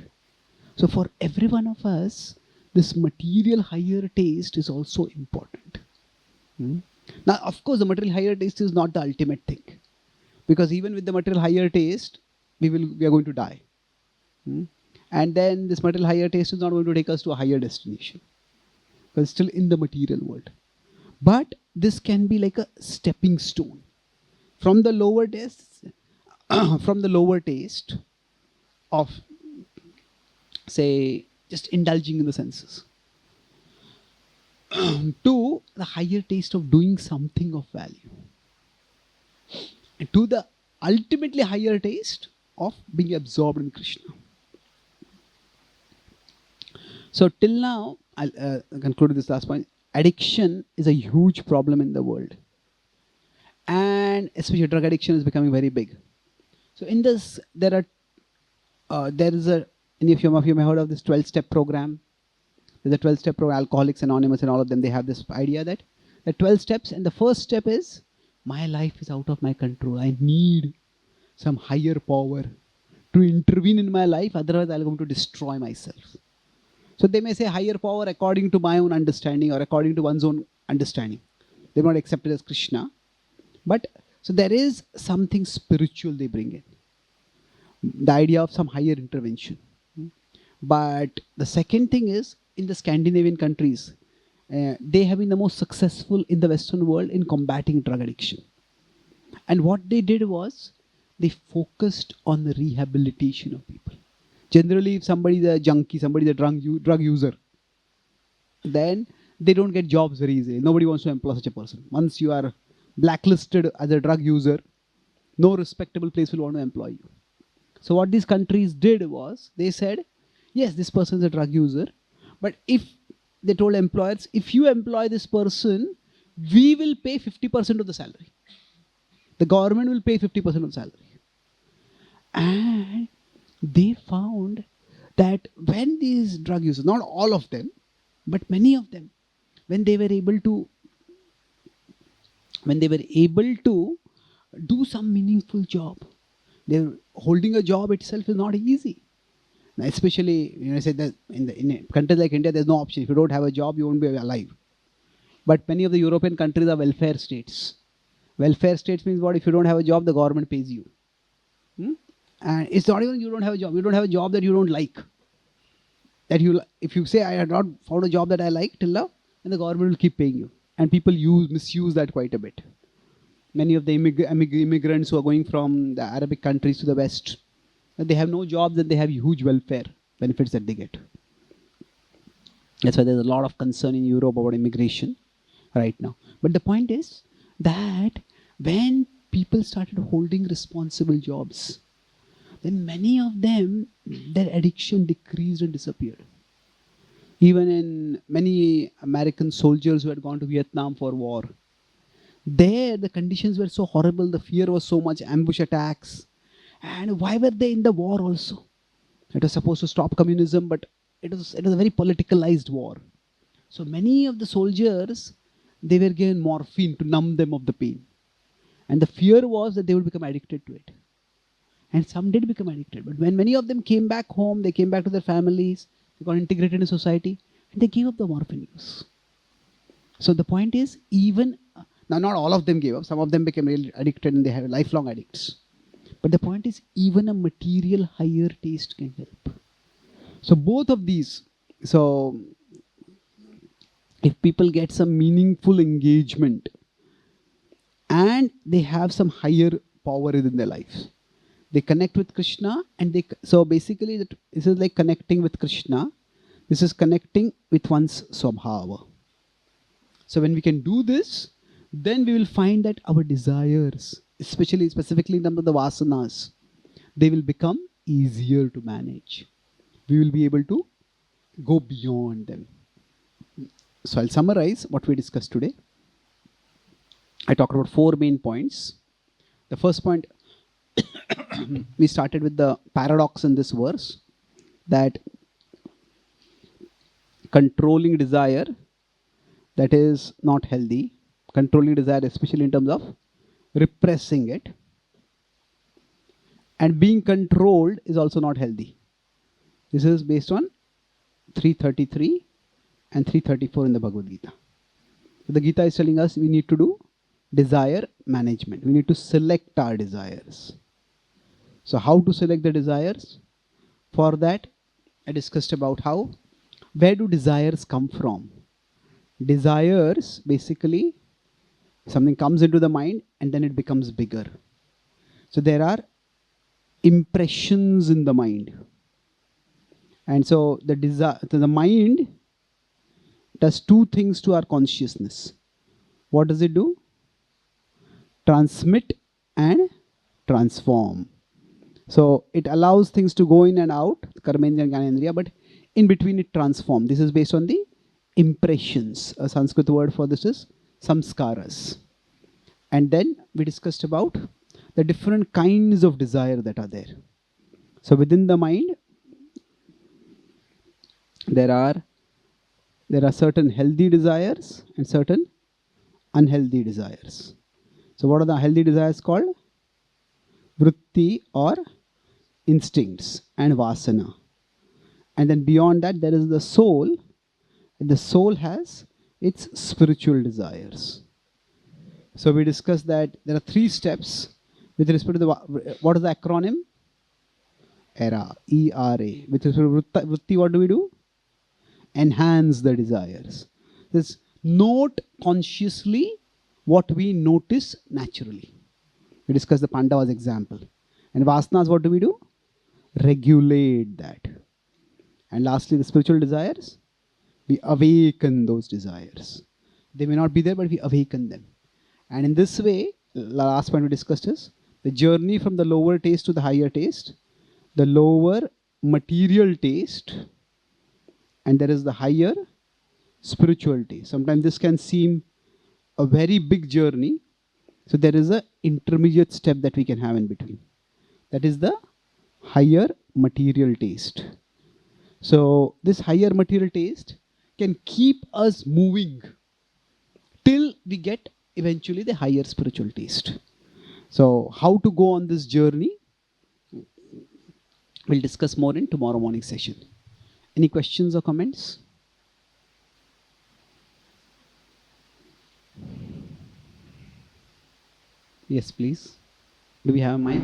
A: So for every one of us, this material higher taste is also important. Now, of course, the material higher taste is not the ultimate thing, because even with the material higher taste, we are going to die. And then this material higher taste is not going to take us to a higher destination, because it's still in the material world. But this can be like a stepping stone from the lower taste, from the lower taste of, say, just indulging in the senses, to the higher taste of doing something of value, and to the ultimately higher taste of being absorbed in Krishna. So till now, I'll conclude this last point. Addiction is a huge problem in the world, and especially drug addiction is becoming very big. So in this, there is a, any of you may have heard of this 12-step program. There's a 12-step program, Alcoholics Anonymous and all of them, they have this idea that the 12 steps, and the first step is, my life is out of my control. I need some higher power to intervene in my life, otherwise I'm going to destroy myself. So they may say higher power according to my own understanding or according to one's own understanding. They will not accept it as Krishna. But so there is something spiritual they bring in. The idea of some higher intervention. But the second thing is, in the Scandinavian countries, they have been the most successful in the Western world in combating drug addiction. And what they did was, they focused on the rehabilitation of people. Generally, if somebody is a junkie, somebody is a drug user, then they don't get jobs very easily. Nobody wants to employ such a person. Once you are blacklisted as a drug user, no respectable place will want to employ you. So what these countries did was, they said, yes, this person is a drug user, but if they told employers, if you employ this person, we will pay 50% of the salary. The government will pay 50% of the salary. And they found that when these drug users, not all of them, but many of them, when they were able to do some meaningful job, holding a job itself is not easy. Now, especially, I said that in countries like India, there's no option. If you don't have a job, you won't be alive. But many of the European countries are welfare states. Welfare states means what? If you don't have a job, the government pays you. And it's not even you don't have a job. You don't have a job that you don't like. If you say, I have not found a job that I like till now, then the government will keep paying you. And people misuse that quite a bit. Many of the immigrants who are going from the Arabic countries to the West, they have no jobs and they have huge welfare benefits that they get. That's why there's a lot of concern in Europe about immigration right now. But the point is that when people started holding responsible jobs, then many of them, their addiction decreased and disappeared. Even in many American soldiers who had gone to Vietnam for war, there the conditions were so horrible, the fear was so much, ambush attacks. And why were they in the war also? It was supposed to stop communism, but it was a very politicalized war. So many of the soldiers, they were given morphine to numb them of the pain. And the fear was that they would become addicted to it. And some did become addicted. But when many of them came back home, they came back to their families, they got integrated in society, and they gave up the morphine use. So the point is, now not all of them gave up, some of them became really addicted and they have lifelong addicts. But the point is, even a material higher taste can help. So both of these, so if people get some meaningful engagement and they have some higher power within their lives, they connect with Krishna, and so basically this is like connecting with Krishna. This is connecting with one's swabhava. So when we can do this, then we will find that our desires, specifically in terms of the vasanas, they will become easier to manage. We will be able to go beyond them. So I'll summarize what we discussed today. I talked about 4 main points. The first point, we started with the paradox in this verse, that controlling desire, that is not healthy. Controlling desire, especially in terms of repressing it. And being controlled is also not healthy. This is based on 333 and 334 in the Bhagavad Gita. So the Gita is telling us we need to do desire management. We need to select our desires. So how to select the desires? For that, I discussed about where do desires come from? Desires, basically, something comes into the mind and then it becomes bigger. So there are impressions in the mind. And so the mind does 2 things to our consciousness. What does it do? Transmit and transform. So it allows things to go in and out, karmendriya and gyanendriya, but in between it transforms. This is based on the impressions. A Sanskrit word for this is samskaras. And then we discussed about the different kinds of desire that are there. So within the mind, there are certain healthy desires and certain unhealthy desires. So what are the healthy desires called? Vritti or instincts and vasana. And then beyond that there is the soul. The soul has its spiritual desires. So we discussed that there are 3 steps with respect to what is the acronym? ERA, E-R-A. With respect to vritti, what do we do? Enhance the desires. This note consciously what we notice naturally. We discussed the Pandavas example. And vasanas, what do we do? Regulate that. And lastly, the spiritual desires, we awaken those desires. They may not be there, but we awaken them. And in this way, the last point we discussed is the journey from the lower taste to the higher taste, the lower material taste, and there is the higher spiritual taste. Sometimes this can seem a very big journey. So there is an intermediate step that we can have in between. That is the higher material taste. So this higher material taste can keep us moving till we get eventually the higher spiritual taste. So how to go on this journey, we'll discuss more in tomorrow morning session. Any questions or comments? Yes, please. Do we have a mic?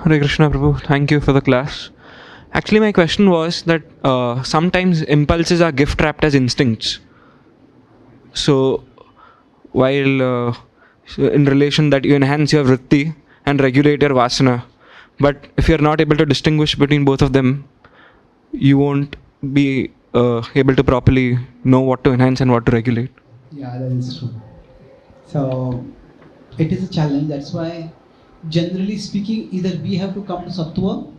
G: Hare Krishna Prabhu, thank you for the class. Actually, my question was that sometimes impulses are gift wrapped as instincts. So, while in relation that you enhance your vritti and regulate your vasana, but if you're not able to distinguish between both of them, you won't be able to properly know what to enhance and what to regulate.
A: Yeah, that is true. So it is a challenge. That's why, generally speaking, either we have to come to sattva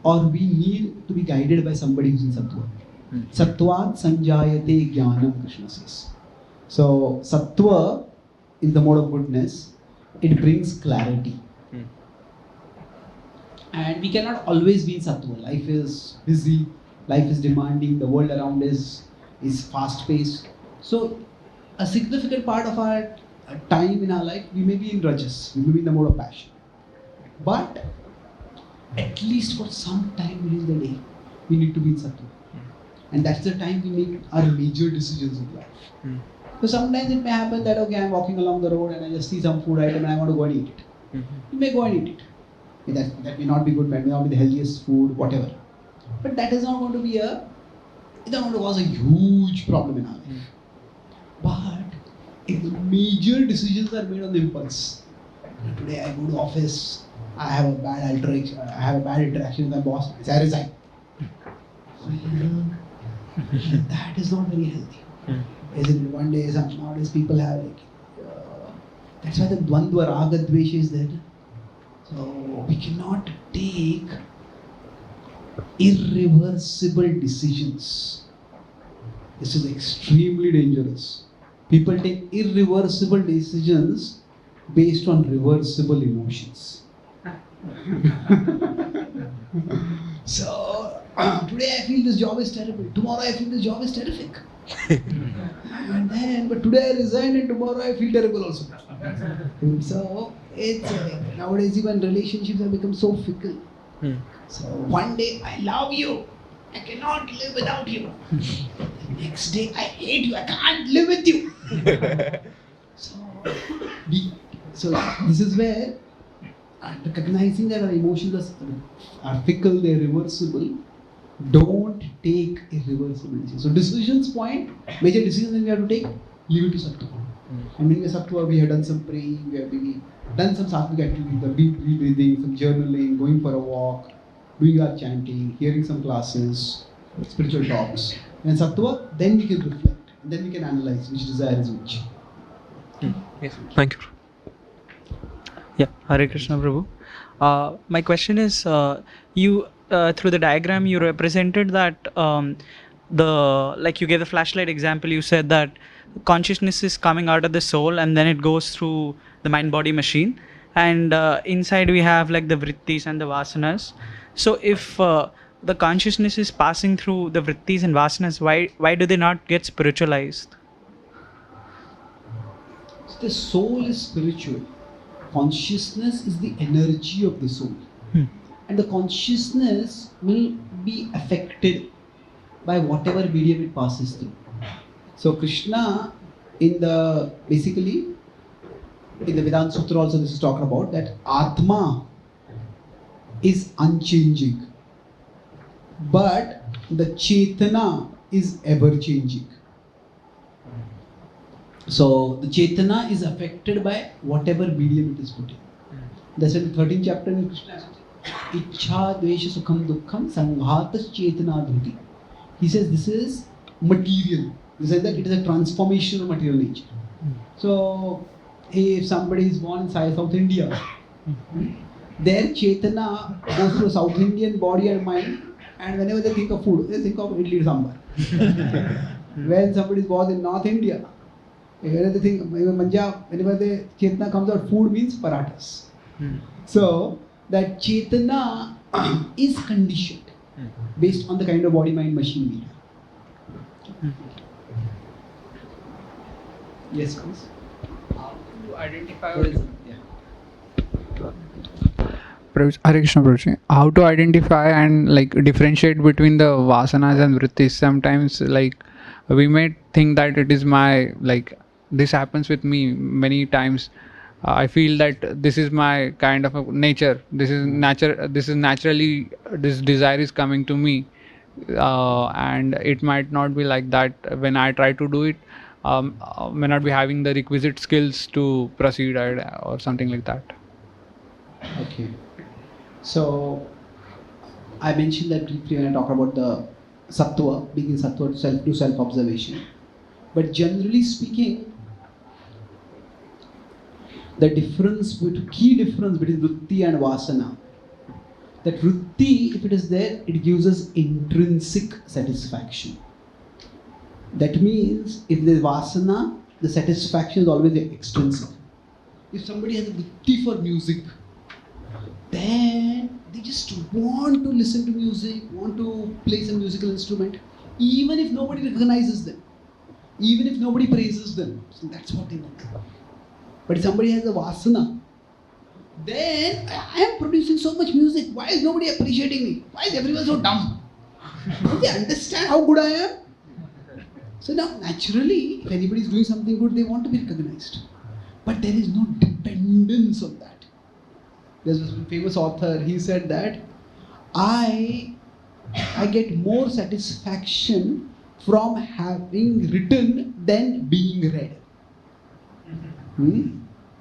A: or we need to be guided by somebody who's in sattva. Sattvat sanjayate jnanam, Krishna says. So sattva is the mode of goodness. It brings clarity. And we cannot always be in sattva. Life is busy. Life is demanding. The world around is fast paced. So a significant part of our time in our life, we may be in rajas, we may be in the mode of passion. But at least for some time within the day, we need to be in sattva. And that's the time we make our major decisions in life. So sometimes it may happen that, okay, I'm walking along the road and I just see some food item and I want to go and eat it. You may go and eat it. That may not be good, may not be the healthiest food, whatever. But that is not going to be it's not going to cause a huge problem in our life. But if the major decisions are made on the impulse, today I go to office, I have a bad interaction with my boss, I resign. That is not very healthy. Isn't it? One day, nowadays people have that's why the Dvandva Raga Dvesha is there. So we cannot take irreversible decisions. This is extremely dangerous. People take irreversible decisions based on reversible emotions. So, today I feel this job is terrible. Tomorrow I feel this job is terrific. But today I resign and tomorrow I feel terrible also. So, it's nowadays even relationships have become so fickle. So, one day I love you. I cannot live without you. Next day I hate you. I can't live with you. So this is where recognizing that our emotions are fickle, they're reversible. Don't take irreversible decisions. So decisions point, major decisions that we have to take, leave it to Sattva. And when we are Sattva, we have done some praying, we have done some sattvic activities, the deep breathing, some journaling, going for a walk, doing our chanting, hearing some classes, spiritual talks. And Sattva, then we can reflect, and then we can analyze which desire is which.
G: Yes. Thank you.
H: Yeah, Hare Krishna Prabhu. My question is, you through the diagram you represented that like you gave the flashlight example. You said that consciousness is coming out of the soul and then it goes through the mind-body machine, and inside we have like the vrittis and the vasanas. So if the consciousness is passing through the vrittis and vasanas, why do they not get spiritualized?
A: So the soul is spiritual. Consciousness is the energy of the soul. And the consciousness will be affected by whatever medium it passes through. So Krishna, basically in the Vedanta Sutra also this is talked about, that Atma is unchanging, but the Chaitanya is ever changing. So the Chaitanya is affected by whatever medium it is put in. That's in the 13th chapter in Krishna. Ichha, Dvesha, Sukham, Dukkham, Sanghatas, Chaitanya, Dhruti. He says this is material. He says that it is a transformation of material nature. So if somebody is born in South India, their Chaitanya goes to a South Indian body and mind, and whenever they think of food, they think of idli sambar. When somebody is born in North India, whenever they think, whenever the Chaitanya comes out, food means parathas. So that Chaitanya is conditioned based on the kind of body, mind, machine we have. Yes, please.
E: How to identify
A: Yeah.
E: Hare Krishna Prabhuji. How to identify and like differentiate between the vasanas and vrittis? Sometimes like we may think that it is my, like this happens with me many times. I feel that this is my kind of a nature. This is naturally, this desire is coming to me, and it might not be like that when I try to do it. May not be having the requisite skills to proceed or something like that.
A: Okay. So I mentioned that briefly when I talked about the sattva, being in sattva to do self-observation. But generally speaking, the key difference between vritti and vasana, that vritti, if it is there, it gives us intrinsic satisfaction. That means if there is vasana, the satisfaction is always extrinsic. If somebody has a vritti for music, then they just want to listen to music, want to play some musical instrument, even if nobody recognizes them, even if nobody praises them. So that's what they want. But if somebody has a vasana, then I am producing so much music. Why is nobody appreciating me? Why is everyone so dumb? Don't they understand how good I am? So now, naturally, if anybody is doing something good, they want to be recognized. But there is no dependence on that. There's this famous author, he said that I get more satisfaction from having written than being read.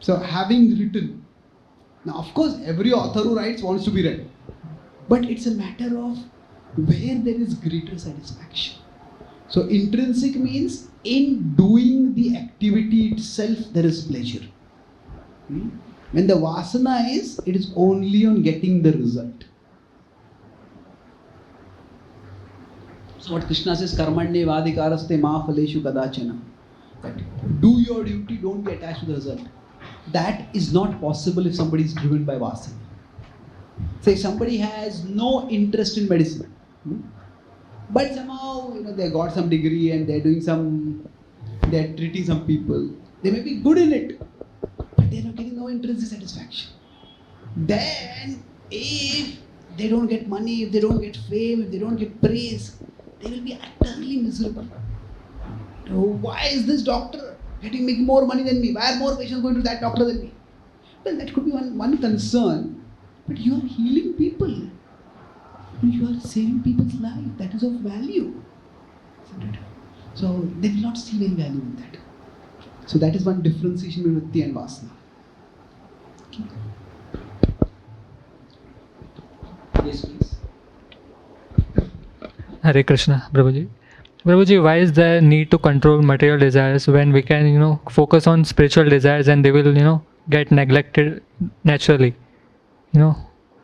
A: So having written. Now of course every author who writes wants to be read. But it's a matter of where there is greater satisfaction. So intrinsic means in doing the activity itself there is pleasure. When the vasana is, it is only on getting the result. So what Krishna says, karmanye vadikaraste ma phaleshu kadachana. That do your duty, don't be attached to the result. That is not possible if somebody is driven by vasana. Say somebody has no interest in medicine, but somehow they got some degree and they're treating some people. They may be good in it, but they're not getting no intrinsic satisfaction. Then if they don't get money, if they don't get fame, if they don't get praise, they will be utterly miserable. Why is this doctor making more money than me? Why are more patients going to that doctor than me? Well, that could be one concern, but you are healing people. You are saving people's life. That is of value. So they will not see any value in that. So that is one differentiation between vritti and vasana. Okay. Yes, please.
D: Hare Krishna, Prabhuji. Prabhuji, why is there need to control material desires when we can, focus on spiritual desires and they will, get neglected naturally?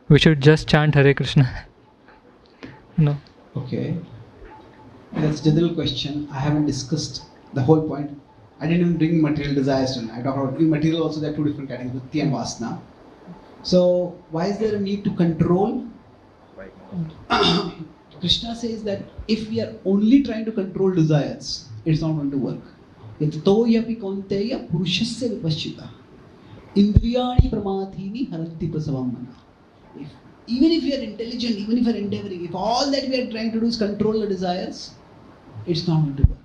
D: We should just chant Hare Krishna.
A: Okay. That's a general question. I haven't discussed the whole point. I didn't even bring material desires tonight. I talked about material also. There are two different categories, vritti and vasana. So why is there a need to control? Krishna says that if we are only trying to control desires, it's not going to work. Yatato yapi kaunteya purushasya vipaschita indriyani pramathini haranti prasavam mana. Even if you are intelligent, even if you are endeavoring, if all that we are trying to do is control the desires, it's not going to work.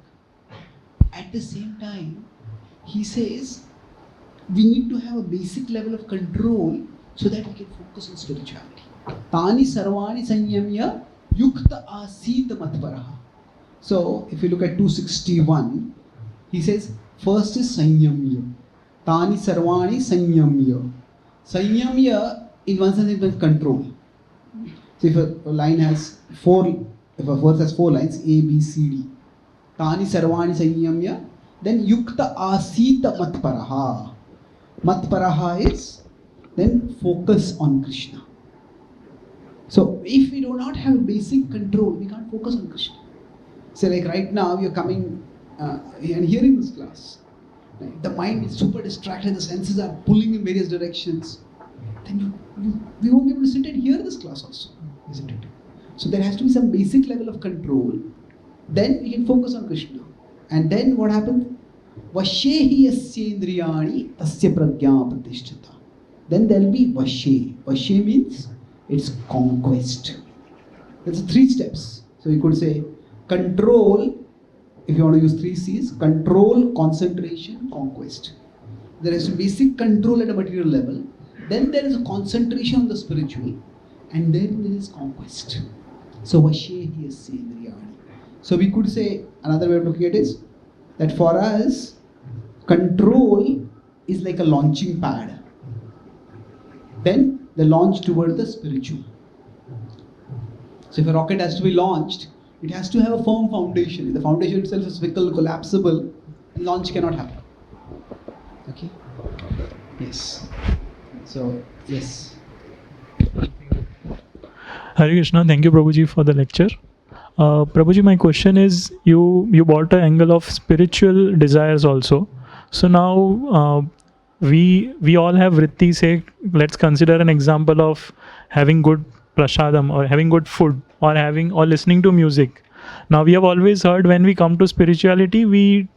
A: At the same time, he says we need to have a basic level of control so that we can focus on spirituality. Tani sarvani sanyamya yukta asita matparaha. So, if you look at 261, he says, first is sanyamya. Tani sarvani sanyamya. Sanyamya, in one sense, it means control. So, if a line has if a verse has 4 lines, A, B, C, D, Tani sarvani sanyamya, then yukta asita matparaha. Matparaha is then focus on Krishna. So, if we do not have basic control, we can't focus on Krishna. So, like right now, you're coming and hearing this class. Right? The mind is super distracted, the senses are pulling in various directions. Then we won't be able to sit and hear this class also, isn't it? So, there has to be some basic level of control. Then we can focus on Krishna. And then what happens? Vashehi yasya indriyani tasya prajna pratishtata. Then there will be vashe. Vashe means it's conquest. There's 3 steps. So you could say control, if you want to use 3 C's, control, concentration, conquest. There is basic control at a material level. Then there is a concentration on the spiritual. And then there is conquest. So vashehi yasya indriyani. So we could say, another way of looking at it is that for us, control is like a launching pad. Then the launch toward the spiritual. So if a rocket has to be launched, it has to have a firm foundation. If the foundation itself is fickle, collapsible, launch cannot happen. Okay? Yes. So, yes.
I: Hare Krishna, thank you Prabhuji for the lecture. Prabhuji, my question is, you brought an angle of spiritual desires also. So now we all have vritti. Say, let's consider an example of having good prasadam or having good food or listening to music. Now we have always heard when we come to spirituality, we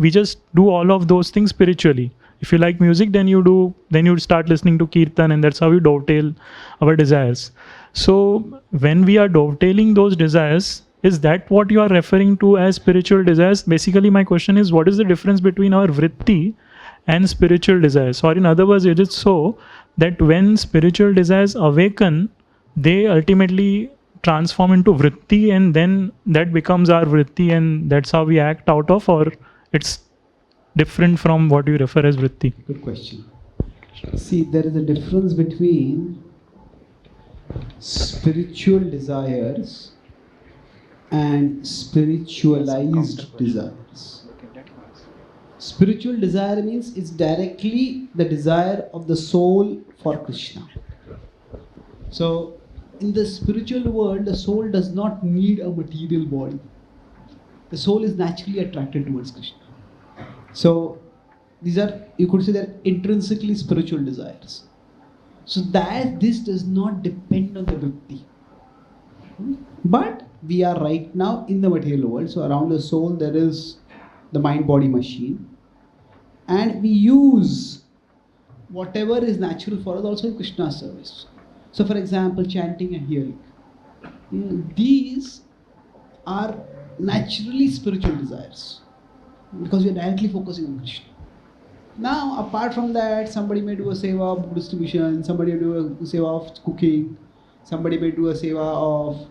I: just do all of those things spiritually. If you like music, then you start listening to kirtan, and that's how you dovetail our desires. So when we are dovetailing those desires, is that what you are referring to as spiritual desires? Basically, my question is, what is the difference between our vritti and spiritual desires? Or in other words, it is so that when spiritual desires awaken, they ultimately transform into vritti, and then that becomes our vritti, and that's how we act out of, or it's different from what you refer as vritti?
A: Good question. See, there is a difference between spiritual desires and spiritualized desires. Spiritual desire means it's directly the desire of the soul for Krishna. So, in the spiritual world, the soul does not need a material body. The soul is naturally attracted towards Krishna. So these are, you could say, they're intrinsically spiritual desires. So that this does not depend on the Bhakti. But we are right now in the material world. So around the soul there is the mind-body machine. And we use whatever is natural for us also in Krishna's service. So for example, chanting and hearing. These are naturally spiritual desires because we are directly focusing on Krishna. Now, apart from that, somebody may do a seva of distribution, somebody may do a seva of cooking, somebody may do a seva of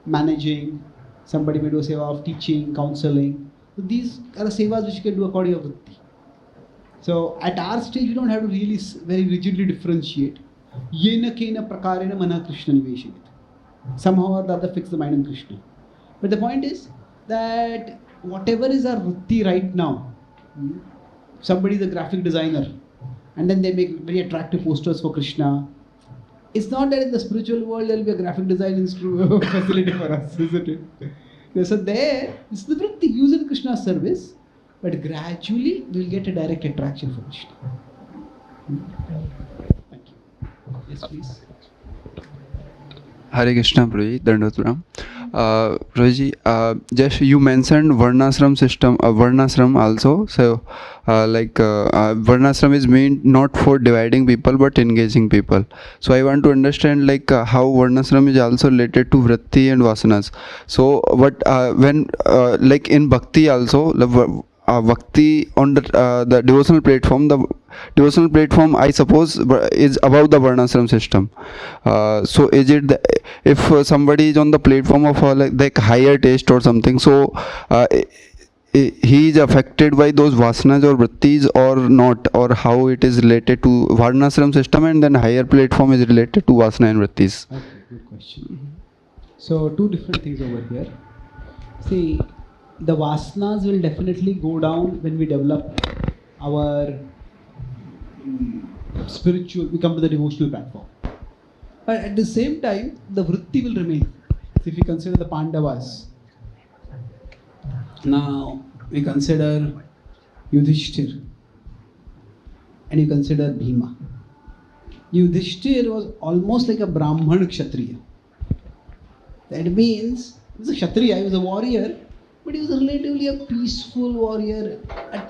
A: managing, somebody may do a seva of teaching, counseling. So these are the sevas which you can do according to Bhakti. So at our stage, we don't have to really very rigidly differentiate. Yena kena prakarena mana Krishna niveshit. Somehow or the other fix the mind on Krishna. But the point is that whatever is our vritti right now, somebody is a graphic designer and then they make very attractive posters for Krishna. It's not that in the spiritual world there will be a graphic design facility for us, isn't it? So there, it's the vritti, use it in Krishna's service, but gradually we'll get a direct attraction for Krishna. Thank you. Yes, please.
J: Hare Krishna, Prabhuji, Dandavat Pranam. Prabhuji, just you mentioned Varnashram system, Varnashram also. So, Varnashram is meant not for dividing people but engaging people. So, I want to understand how Varnashram is also related to Vritti and Vasanas. So, when in Bhakti also, Bhakti on the devotional platform, I suppose, is above the Varnashram system. So is it if somebody is on the platform of like higher taste or something, so he is affected by those vasanas or vrittis or not, or how it is related to Varnashram system and then higher platform is related to vasana and vrittis?
A: Okay, good question. So two different things over here. See, the vasanas will definitely go down when we develop our spiritual, we come to the devotional platform. But at the same time, the vritti will remain. So if you consider the Pandavas, now we consider Yudhishthir and you consider Bhima. Yudhishthir was almost like a Brahman Kshatriya. That means he was a Kshatriya, he was a warrior, but he was relatively a peaceful warrior.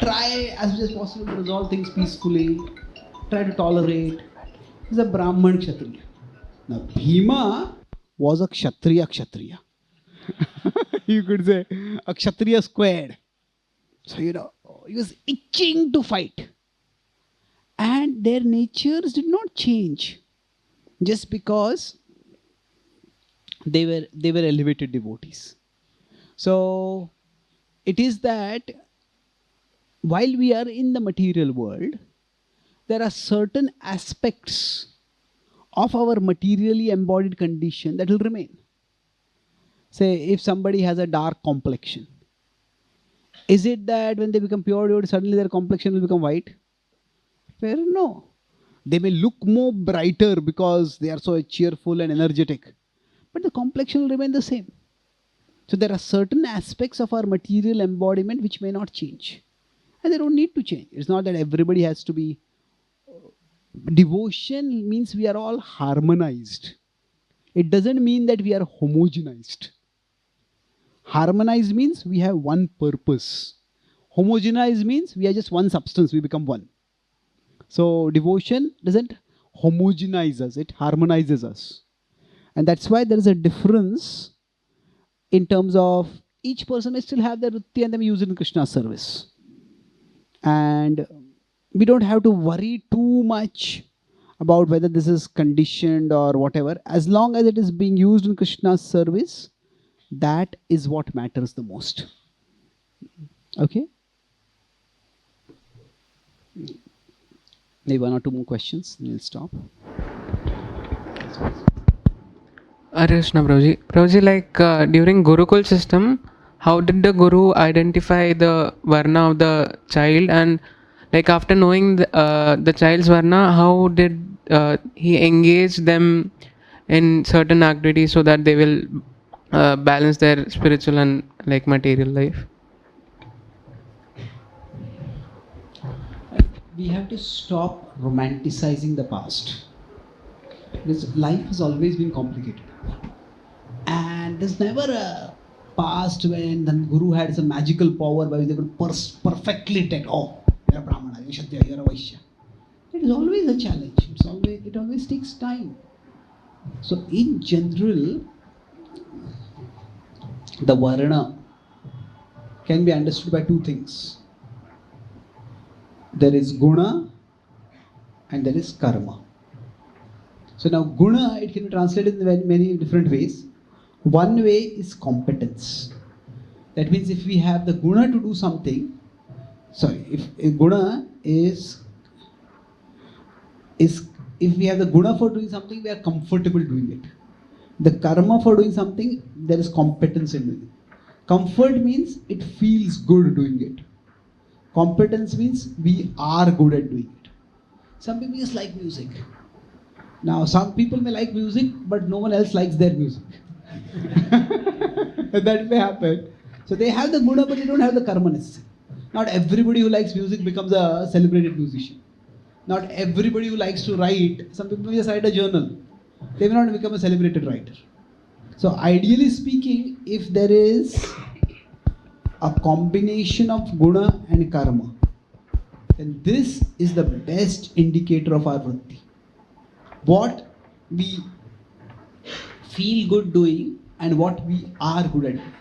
A: Try as much as possible to resolve things peacefully, try to tolerate. He's a Brahman Kshatriya. Now Bhima was a Kshatriya. You could say a Kshatriya squared. So he was itching to fight. And their natures did not change just because they were elevated devotees. So it is that while we are in the material world, there are certain aspects of our materially embodied condition that will remain. Say if somebody has a dark complexion, is it that when they become pure devotee, suddenly their complexion will become white? Well, no. They may look more brighter because they are so cheerful and energetic, but the complexion will remain the same. So there are certain aspects of our material embodiment which may not change. And they don't need to change. It's not that everybody has to be. Devotion means we are all harmonized. It doesn't mean that we are homogenized. Harmonized means we have one purpose. Homogenized means we are just one substance, we become one. So devotion doesn't homogenize us, it harmonizes us. And that's why there is a difference in terms of each person may still have their vritti and they may use it in Krishna's service. And we don't have to worry too much about whether this is conditioned or whatever. As long as it is being used in Krishna's service, that is what matters the most. Okay? Maybe one or two more questions, then we'll stop.
K: Hare Krishna, Prabhuji. Prabhuji, during Gurukul system, how did the Guru identify the Varna of the child? And after knowing the child's Varna, how did he engage them in certain activities so that they will balance their spiritual and like material life?
A: We have to stop romanticizing the past. Because life has always been complicated. And there's never a past when the guru had some magical power by which they could perfectly take, oh, you're a Brahmana, you're a Kshatriya, you're a Vaishya. It is always a challenge. It always takes time. So in general, the Varna can be understood by two things. There is Guna and there is Karma. So now Guna, it can be translated in many different ways. One way is competence. That means if we have the Guna to do something, if Guna is if we have the Guna for doing something, we are comfortable doing it. The Karma for doing something, there is competence in doing it. Comfort means it feels good doing it. Competence means we are good at doing it. Some people just like music. Now, some people may like music, but no one else likes their music. That may happen. So they have the Guna, but they don't have the Karma necessarily. Not everybody who likes music becomes a celebrated musician. Not everybody who likes to write, some people may just write a journal. They may not become a celebrated writer. So ideally speaking, if there is a combination of Guna and Karma, then this is the best indicator of our vritti. What we feel good doing and what we are good at doing.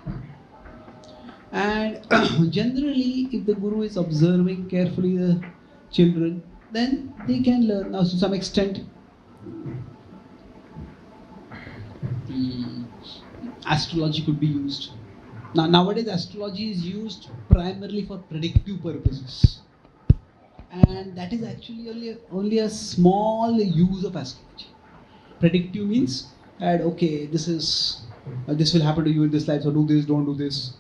A: And generally, if the Guru is observing carefully the children, then they can learn. Now, to some extent, astrology could be used. Now, nowadays, astrology is used primarily for predictive purposes. And that is actually only a small use of astrology. Predictive means that, okay, this will happen to you in this life, so do this, don't do this.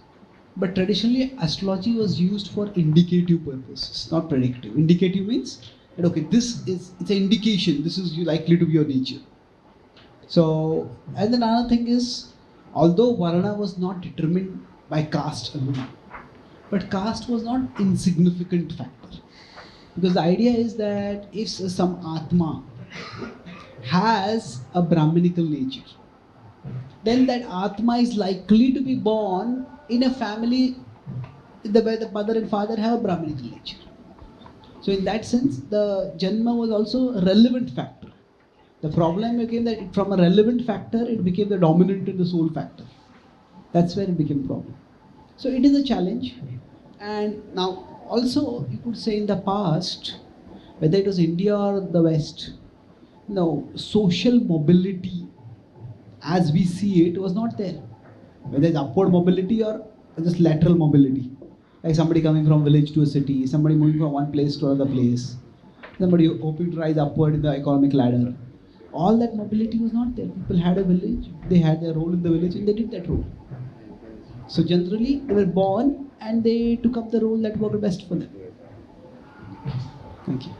A: But traditionally, astrology was used for indicative purposes, not predictive. Indicative means that, okay, it's an indication, this is likely to be your nature. So, and then another thing is, although Varna was not determined by caste alone, but caste was not insignificant factor. Because the idea is that if some Atma has a Brahminical nature, then that Atma is likely to be born in a family where the mother and father have a Brahminical nature. So in that sense, the Janma was also a relevant factor. The problem became that from a relevant factor, it became the dominant in the soul factor. That's where it became a problem. So it is a challenge. And now also you could say in the past, whether it was India or the West, social mobility as we see it was not there. Whether it's upward mobility or just lateral mobility. Like somebody coming from village to a city, somebody moving from one place to another place, somebody hoping to rise upward in the economic ladder. All that mobility was not there. People had a village, they had their role in the village and they did that role. So generally, they were born and they took up the role that worked best for them. Thank you.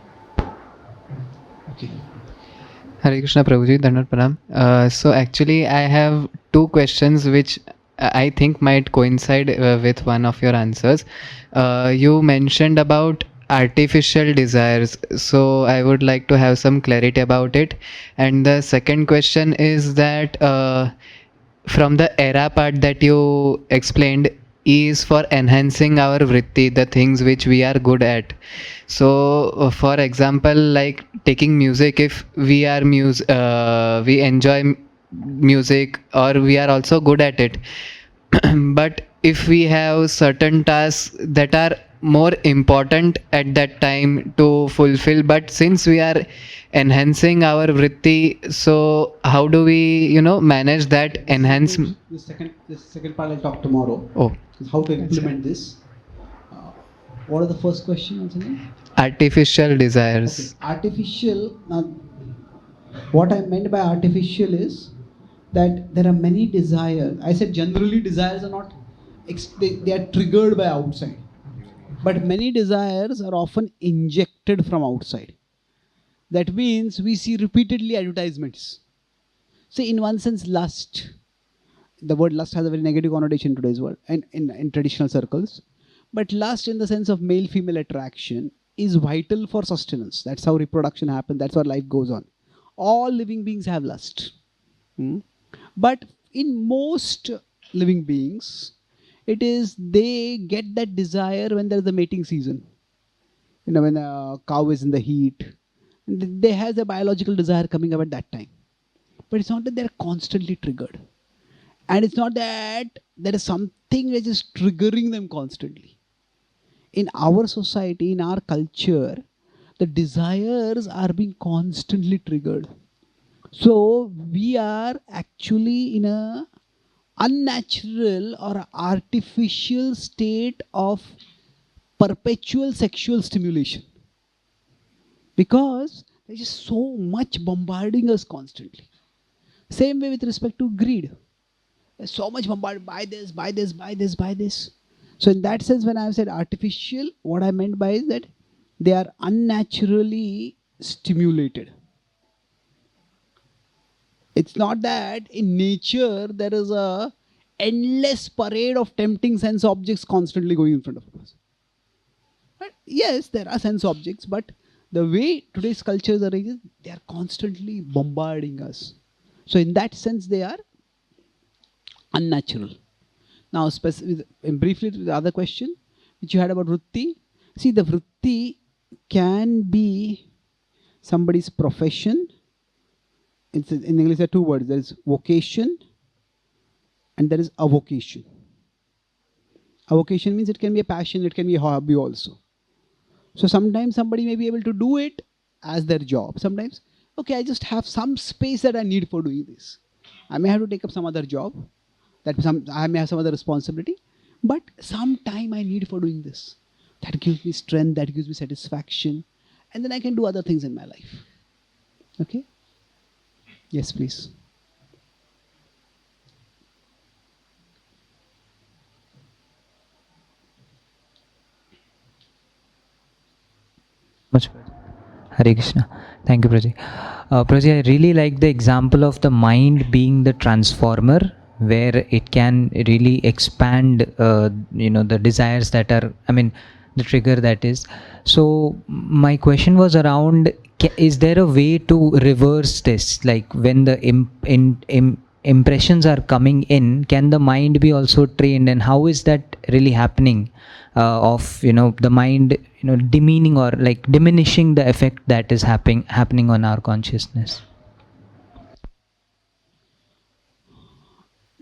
A: Okay.
K: Hare Krishna Prabhuji, Dandavat Pranam. So actually I have two questions which I think might coincide with one of your answers. You mentioned about artificial desires, so I would like to have some clarity about it. And the second question is that from the era part that you explained is for enhancing our vritti, the things which we are good at. So for example, like taking music, if we are we enjoy music or we are also good at it, but if we have certain tasks that are more important at that time to fulfill, but since we are enhancing our vritti, so how do we manage that enhancement?
A: The second part I'll talk tomorrow.
K: Oh,
A: is how to implement this. What are the first question once again?
K: Artificial desires.
A: Okay. Artificial. What I meant by artificial is that there are many desires. I said generally desires are not, they are triggered by outside. But many desires are often injected from outside. That means we see repeatedly advertisements. See, in one sense, lust. The word lust has a very negative connotation in today's world and in traditional circles. But lust, in the sense of male-female attraction, is vital for sustenance. That's how reproduction happens. That's how life goes on. All living beings have lust. But in most living beings, it is they get that desire when there is a mating season. When a cow is in the heat, they have the biological desire coming up at that time. But it's not that they're constantly triggered. And it's not that there is something which is triggering them constantly. In our society, in our culture, the desires are being constantly triggered. So we are actually in a unnatural or artificial state of perpetual sexual stimulation. Because there's just so much bombarding us constantly. Same way with respect to greed. There's so much bombarded, buy this, buy this, buy this, buy this. So in that sense, when I said artificial, what I meant by is that they are unnaturally stimulated. It's not that in nature there is a endless parade of tempting sense objects constantly going in front of us. But yes, there are sense objects, but the way today's culture is arranged, they are constantly bombarding us. So in that sense, they are unnatural. Now, briefly to the other question which you had about vritti. See, the vritti can be somebody's profession. In English, there are two words. There is vocation and there is avocation. Avocation means it can be a passion, it can be a hobby also. So sometimes somebody may be able to do it as their job. Sometimes, okay, I just have some space that I need for doing this. I may have to take up some other job. I may have some other responsibility. But some time I need for doing this. That gives me strength, that gives me satisfaction. And then I can do other things in my life. Okay? Yes, please.
B: Much better. Hare Krishna. Thank you, Praji. Praji, I really like the example of the mind being the transformer, where it can really expand, the desires that are, the trigger that is. So my question was around, is there a way to reverse this? Like when the impressions are coming in, can the mind be also trained, and how is that really happening? Of the mind demeaning or like diminishing the effect that is happening on our consciousness.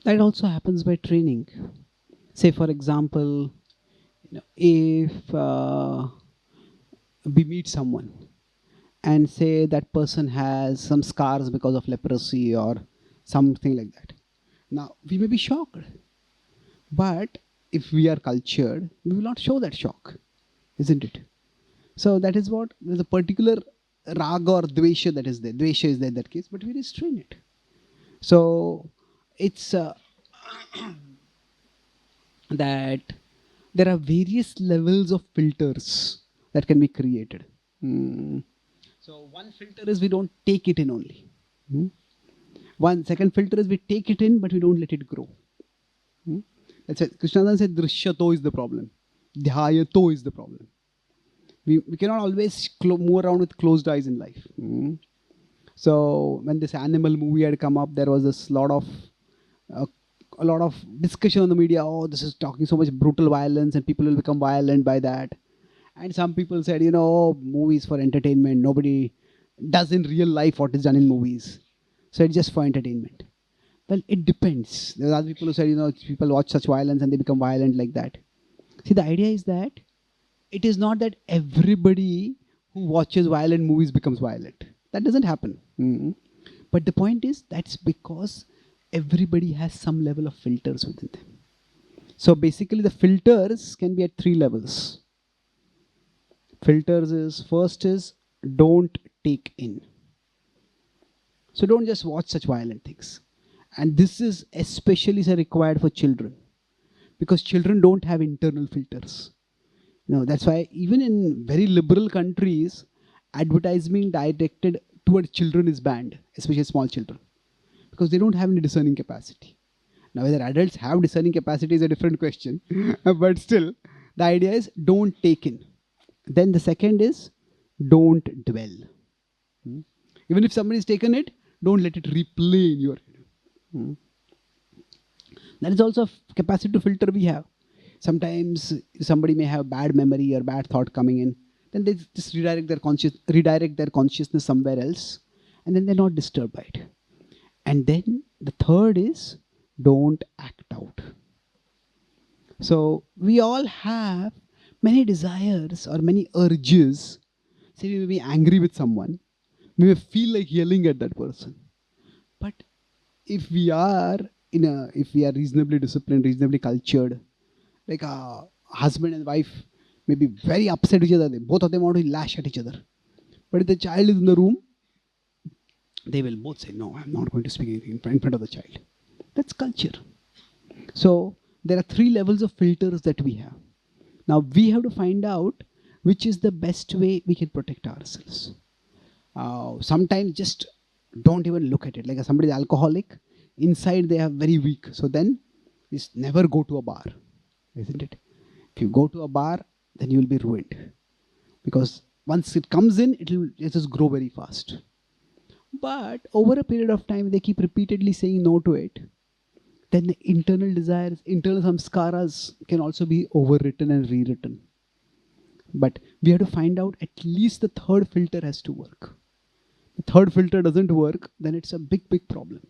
A: That also happens by training. Say for example, if we meet someone and say that person has some scars because of leprosy or something like that. Now we may be shocked, but if we are cultured, we will not show that shock, isn't it? So that is what, there's a particular raga or dvesha that is there. Dvesha is there in that case, but we restrain it. So it's that there are various levels of filters that can be created. So one filter is we don't take it in only. One second filter is we take it in, but we don't let it grow. That's why Krishna said drishyato is the problem. Dhyayato is the problem. We cannot always move around with closed eyes in life. So when this animal movie had come up, there was a lot of discussion on the media. Oh, this is talking so much brutal violence and people will become violent by that. And some people said, movies for entertainment. Nobody does in real life what is done in movies. So it's just for entertainment. Well, it depends. There are other people who said, people watch such violence and they become violent like that. See, the idea is that it is not that everybody who watches violent movies becomes violent. That doesn't happen. But the point is, that's because everybody has some level of filters within them. So basically the filters can be at 3 levels. Filters is, first is, don't take in. So don't just watch such violent things. And this is especially required for children, because children don't have internal filters. That's why even in very liberal countries, advertising directed toward children is banned, especially small children. because they don't have any discerning capacity. Now, whether adults have discerning capacity is a different question, but still, the idea is don't take in. Then the second is don't dwell. Even if somebody has taken it, don't let it replay in your head. That is also a capacity to filter we have. Sometimes somebody may have bad memory or bad thought coming in, then they just redirect their consciousness somewhere else, and then they're not disturbed by it. And then the third is don't act out. So we all have many desires or many urges. Say we may be angry with someone, we may feel like yelling at that person. But if we are reasonably disciplined, reasonably cultured, like a husband and wife may be very upset with each other, both of them want to lash at each other. But if the child is in the room, they will both say, no, I'm not going to speak anything in front of the child. That's culture. So there are 3 levels of filters that we have. Now we have to find out which is the best way we can protect ourselves. Sometimes just don't even look at it. Like somebody is alcoholic, inside they are very weak. So then just never go to a bar, isn't it? If you go to a bar, then you will be ruined. Because once it comes in, it will just grow very fast. But over a period of time, they keep repeatedly saying no to it. Then the internal desires, internal samskaras can also be overwritten and rewritten. But we have to find out at least the third filter has to work. The third filter doesn't work, then it's a big, big problem.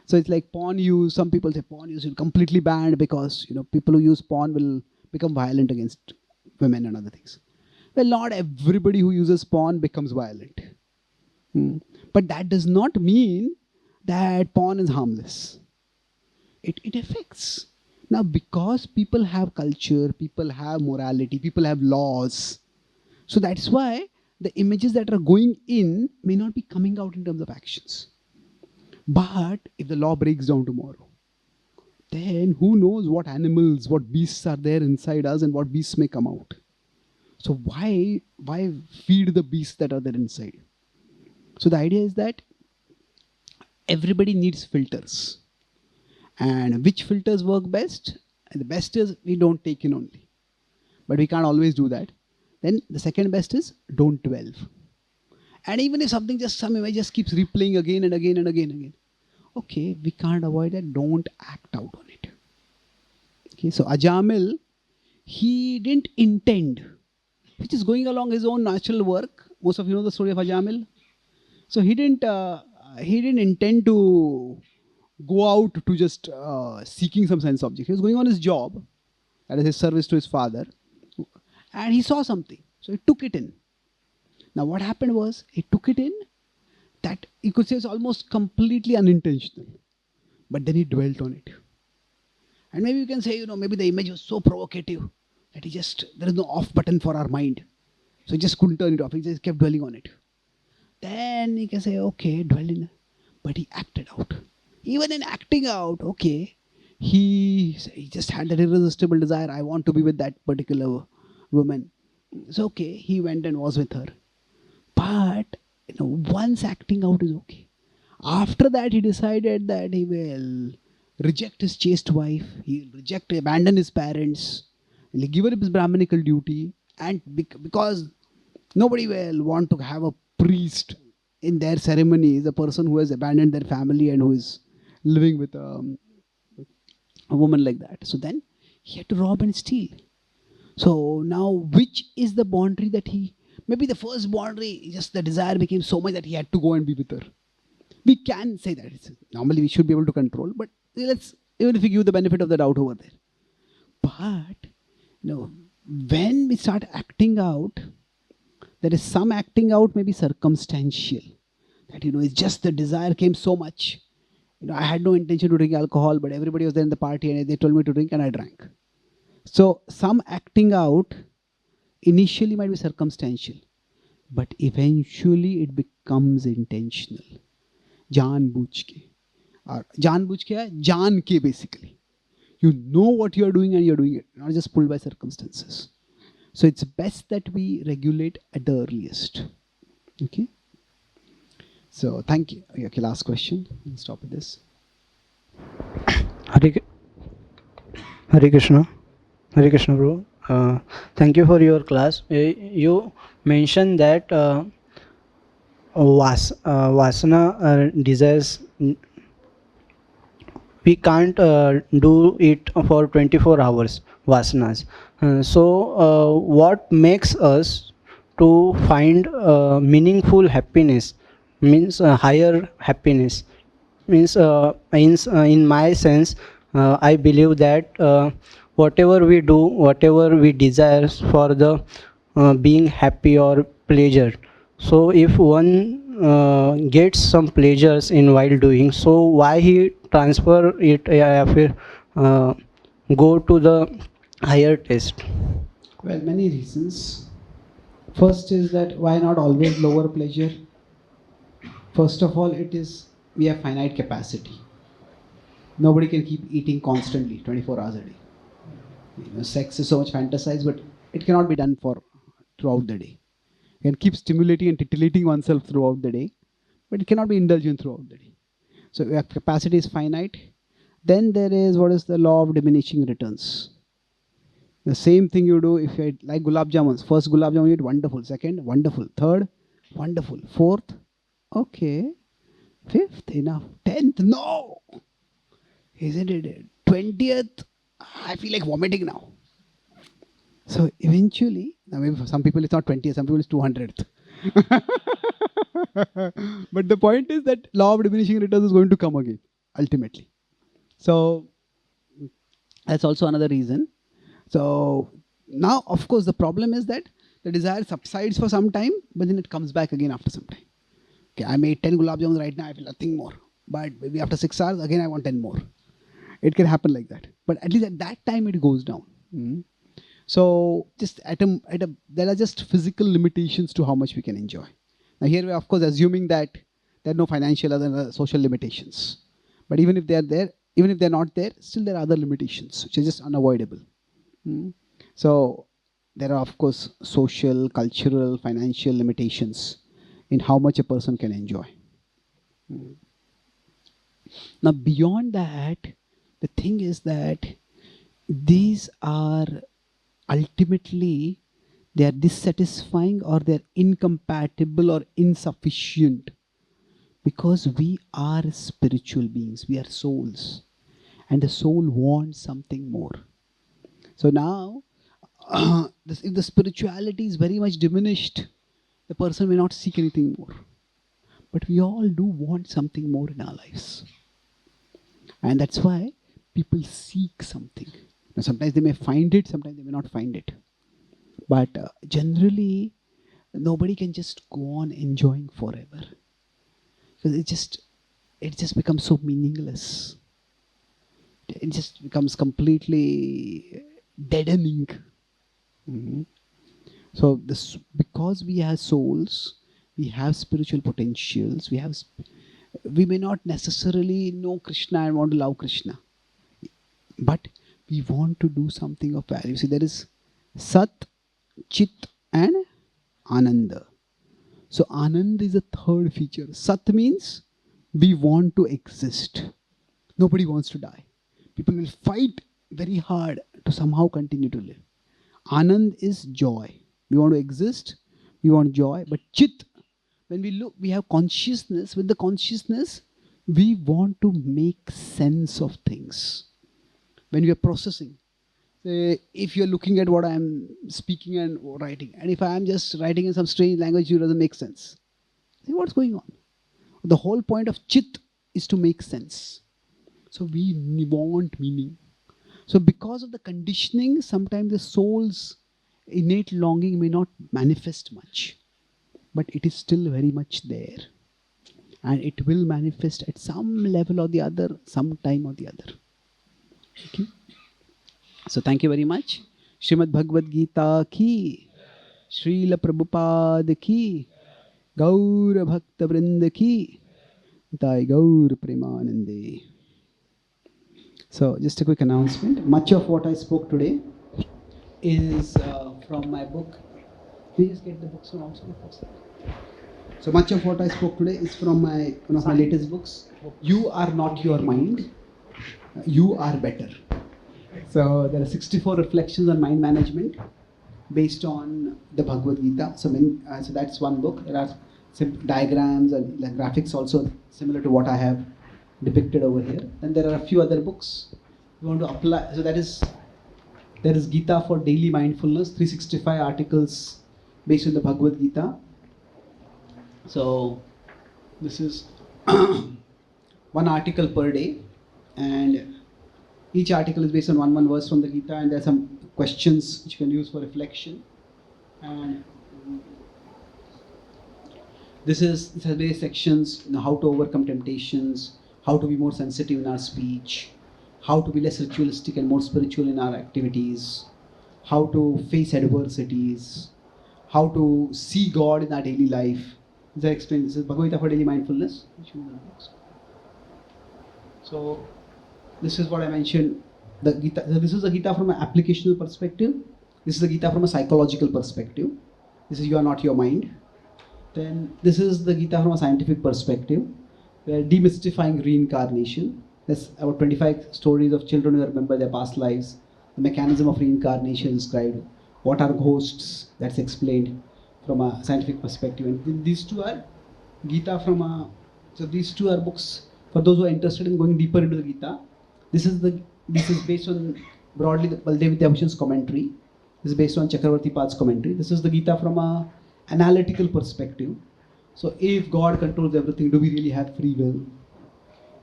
A: So it's like porn use. Some people say porn use is completely banned because people who use porn will become violent against women and other things. Well, not everybody who uses porn becomes violent. But that does not mean that porn is harmless. It affects. Now, because people have culture, people have morality, people have laws. So that's why the images that are going in may not be coming out in terms of actions. But if the law breaks down tomorrow, then who knows what animals, what beasts are there inside us and what beasts may come out. So why feed the beasts that are there inside? So the idea is that everybody needs filters. And which filters work best? And the best is we don't take in only. But we can't always do that. Then the second best is don't dwell. And even if some image just keeps replaying again and again and again and again. Okay, we can't avoid that. Don't act out on it. Okay, so Ajamil, he didn't intend. He's just going along his own natural work. Most of you know the story of Ajamil. So he didn't intend to go out to just seeking some sense object. He was going on his job, that is his service to his father, and he saw something. So he took it in. Now what happened was, he took it in, that you could say is almost completely unintentional. But then he dwelt on it. And maybe you can say, maybe the image was so provocative that there is no off button for our mind. So he just couldn't turn it off. He just kept dwelling on it. Then he can say, okay, dwell in. But he acted out. Even in acting out, okay, he just had that irresistible desire. I want to be with that particular woman. So okay, he went and was with her. But once acting out is okay. After that, he decided that he will reject his chaste wife. He will abandon his parents. He'll give up his Brahminical duty. And because nobody will want to have a priest in their ceremonies, a person who has abandoned their family and who is living with a woman like that. So then he had to rob and steal. So now which is the boundary that maybe the first boundary, just the desire became so much that he had to go and be with her. We can say that. Normally we should be able to control, but even if we give the benefit of the doubt over there. But, when we start acting out, there is some acting out maybe circumstantial. That, it's just the desire came so much. I had no intention to drink alcohol, but everybody was there in the party and they told me to drink and I drank. So some acting out initially might be circumstantial, but eventually it becomes intentional. Jaan bujh ke. Jaan bujh ke hai? Jaan ke basically. You know what you are doing and you are doing it, not just pulled by circumstances. So it's best that we regulate at the earliest. Okay. So thank you. Okay, last question. We'll stop with this.
L: Hare Krishna. Hare Krishna, bro. Thank you for your class. You mentioned that vasana desires, we can't do it for 24 hours, vasanas. What makes us to find meaningful happiness, means higher happiness? In my sense, I believe that whatever we do, whatever we desire for the being happy or pleasure, so if one gets some pleasures in while doing, so why he transfer it, go to the higher taste?
A: Well, many reasons. First is that why not always lower pleasure? First of all, it is we have finite capacity. Nobody can keep eating constantly 24 hours a day. Sex is so much fantasized, but it cannot be done for throughout the day. You can keep stimulating and titillating oneself throughout the day, but it cannot be indulgent throughout the day. So your capacity is finite. Then there is what is the law of diminishing returns. The same thing you do if you eat, like gulab jamuns. First gulab jamun you eat, wonderful. Second, wonderful. Third, wonderful. Fourth, okay. Fifth, enough. 10th, no. Isn't it? 20th, I feel like vomiting now. So eventually, now maybe for some people it's not 20th, some people it's 200th. But the point is that law of diminishing returns is going to come again, ultimately. So that's also another reason. So now, of course, the problem is that the desire subsides for some time, but then it comes back again after some time. Okay, I made 10 gulab jamuns right now, I feel nothing more. But maybe after 6 hours, again I want 10 more. It can happen like that. But at least at that time, it goes down. So just there are just physical limitations to how much we can enjoy. Now here we are, of course, assuming that there are no financial or social limitations. But even if they are there, even if they're not there, still there are other limitations which are just unavoidable. So there are, of course, social, cultural, financial limitations in how much a person can enjoy. Now beyond that, the thing is that these are ultimately, they are dissatisfying or they are incompatible or insufficient, because we are spiritual beings, we are souls, and the soul wants something more. So now, if the spirituality is very much diminished, the person may not seek anything more. But we all do want something more in our lives. And that's why people seek something. Now, sometimes they may find it, sometimes they may not find it. But generally, nobody can just go on enjoying forever. Because it just becomes so meaningless. It just becomes completely deadening. So this, because we have souls, we have spiritual potentials, we may not necessarily know Krishna and want to love Krishna, but we want to do something of value. See, there is Sat, Chit and Ananda. So Ananda is a third feature. Sat means we want to exist. Nobody wants to die. People will fight very hard to somehow continue to live. Anand is joy. We want to exist, we want joy. But Chit, when we look, we have consciousness. With the consciousness, we want to make sense of things. When we are processing, say, if you're looking at what I'm speaking and writing, and if I am just writing in some strange language, it doesn't make sense. See what's going on. The whole point of Chit is to make sense. So we want meaning. So because of the conditioning, sometimes the soul's innate longing may not manifest much, but it is still very much there. And it will manifest at some level or the other, some time or the other. Okay. So thank you very much. Srimad Bhagavad Gita ki, Srila Prabhupada ki, Gaura Bhakta Vrinda ki, Nitai Gaur Premanande. So just a quick announcement. Much of what I spoke today is from my book. Please get the books from outside. So much of what I spoke today is from one of my latest books. You are not your mind. You are better. So there are 64 reflections on mind management based on the Bhagavad Gita. So that's one book. There are some diagrams and graphics also similar to what I have depicted over here. And there are a few other books you want to apply. So there is Gita for daily mindfulness, 365 articles based on the Bhagavad Gita. So this is one article per day, and each article is based on one verse from the Gita, and there are some questions which you can use for reflection. And this has various sections, how to overcome temptations, how to be more sensitive in our speech, how to be less ritualistic and more spiritual in our activities, how to face adversities, how to see God in our daily life. As I explained, this is Bhagavad Gita for daily mindfulness. So this is what I mentioned. The Gita. This is the Gita from an applicational perspective. This is the Gita from a psychological perspective. This is you are not your mind. Then this is the Gita from a scientific perspective. We are demystifying reincarnation. There's about 25 stories of children who remember their past lives. The mechanism of reincarnation is described. What are ghosts? That's explained from a scientific perspective. And these two are Gita from a. So these two are books for those who are interested in going deeper into the Gita. This is based on broadly the Baldev Vidyabhushan's commentary. This is based on Chakravarti Pad's commentary. This is the Gita from a analytical perspective. So if God controls everything, do we really have free will?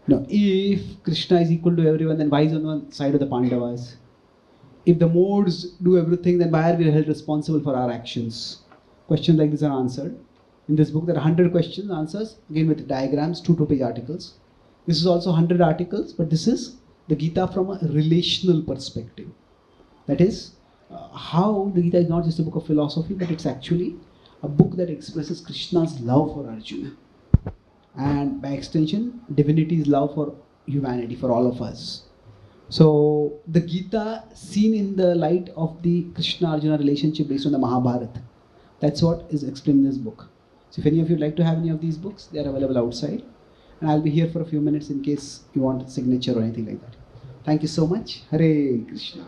A: No. If Krishna is equal to everyone, then why is on one side of the Pandavas? If the modes do everything, then why are we held responsible for our actions? Questions like this are answered. In this book, there are 100 questions, answers, again with diagrams, 2-page articles. This is also 100 articles, but this is the Gita from a relational perspective. That is, how the Gita is not just a book of philosophy, but it's actually a book that expresses Krishna's love for Arjuna. And by extension, divinity's love for humanity, for all of us. So the Gita seen in the light of the Krishna-Arjuna relationship based on the Mahabharata. That's what is explained in this book. So if any of you would like to have any of these books, they are available outside. And I'll be here for a few minutes in case you want a signature or anything like that. Thank you so much. Hare Krishna.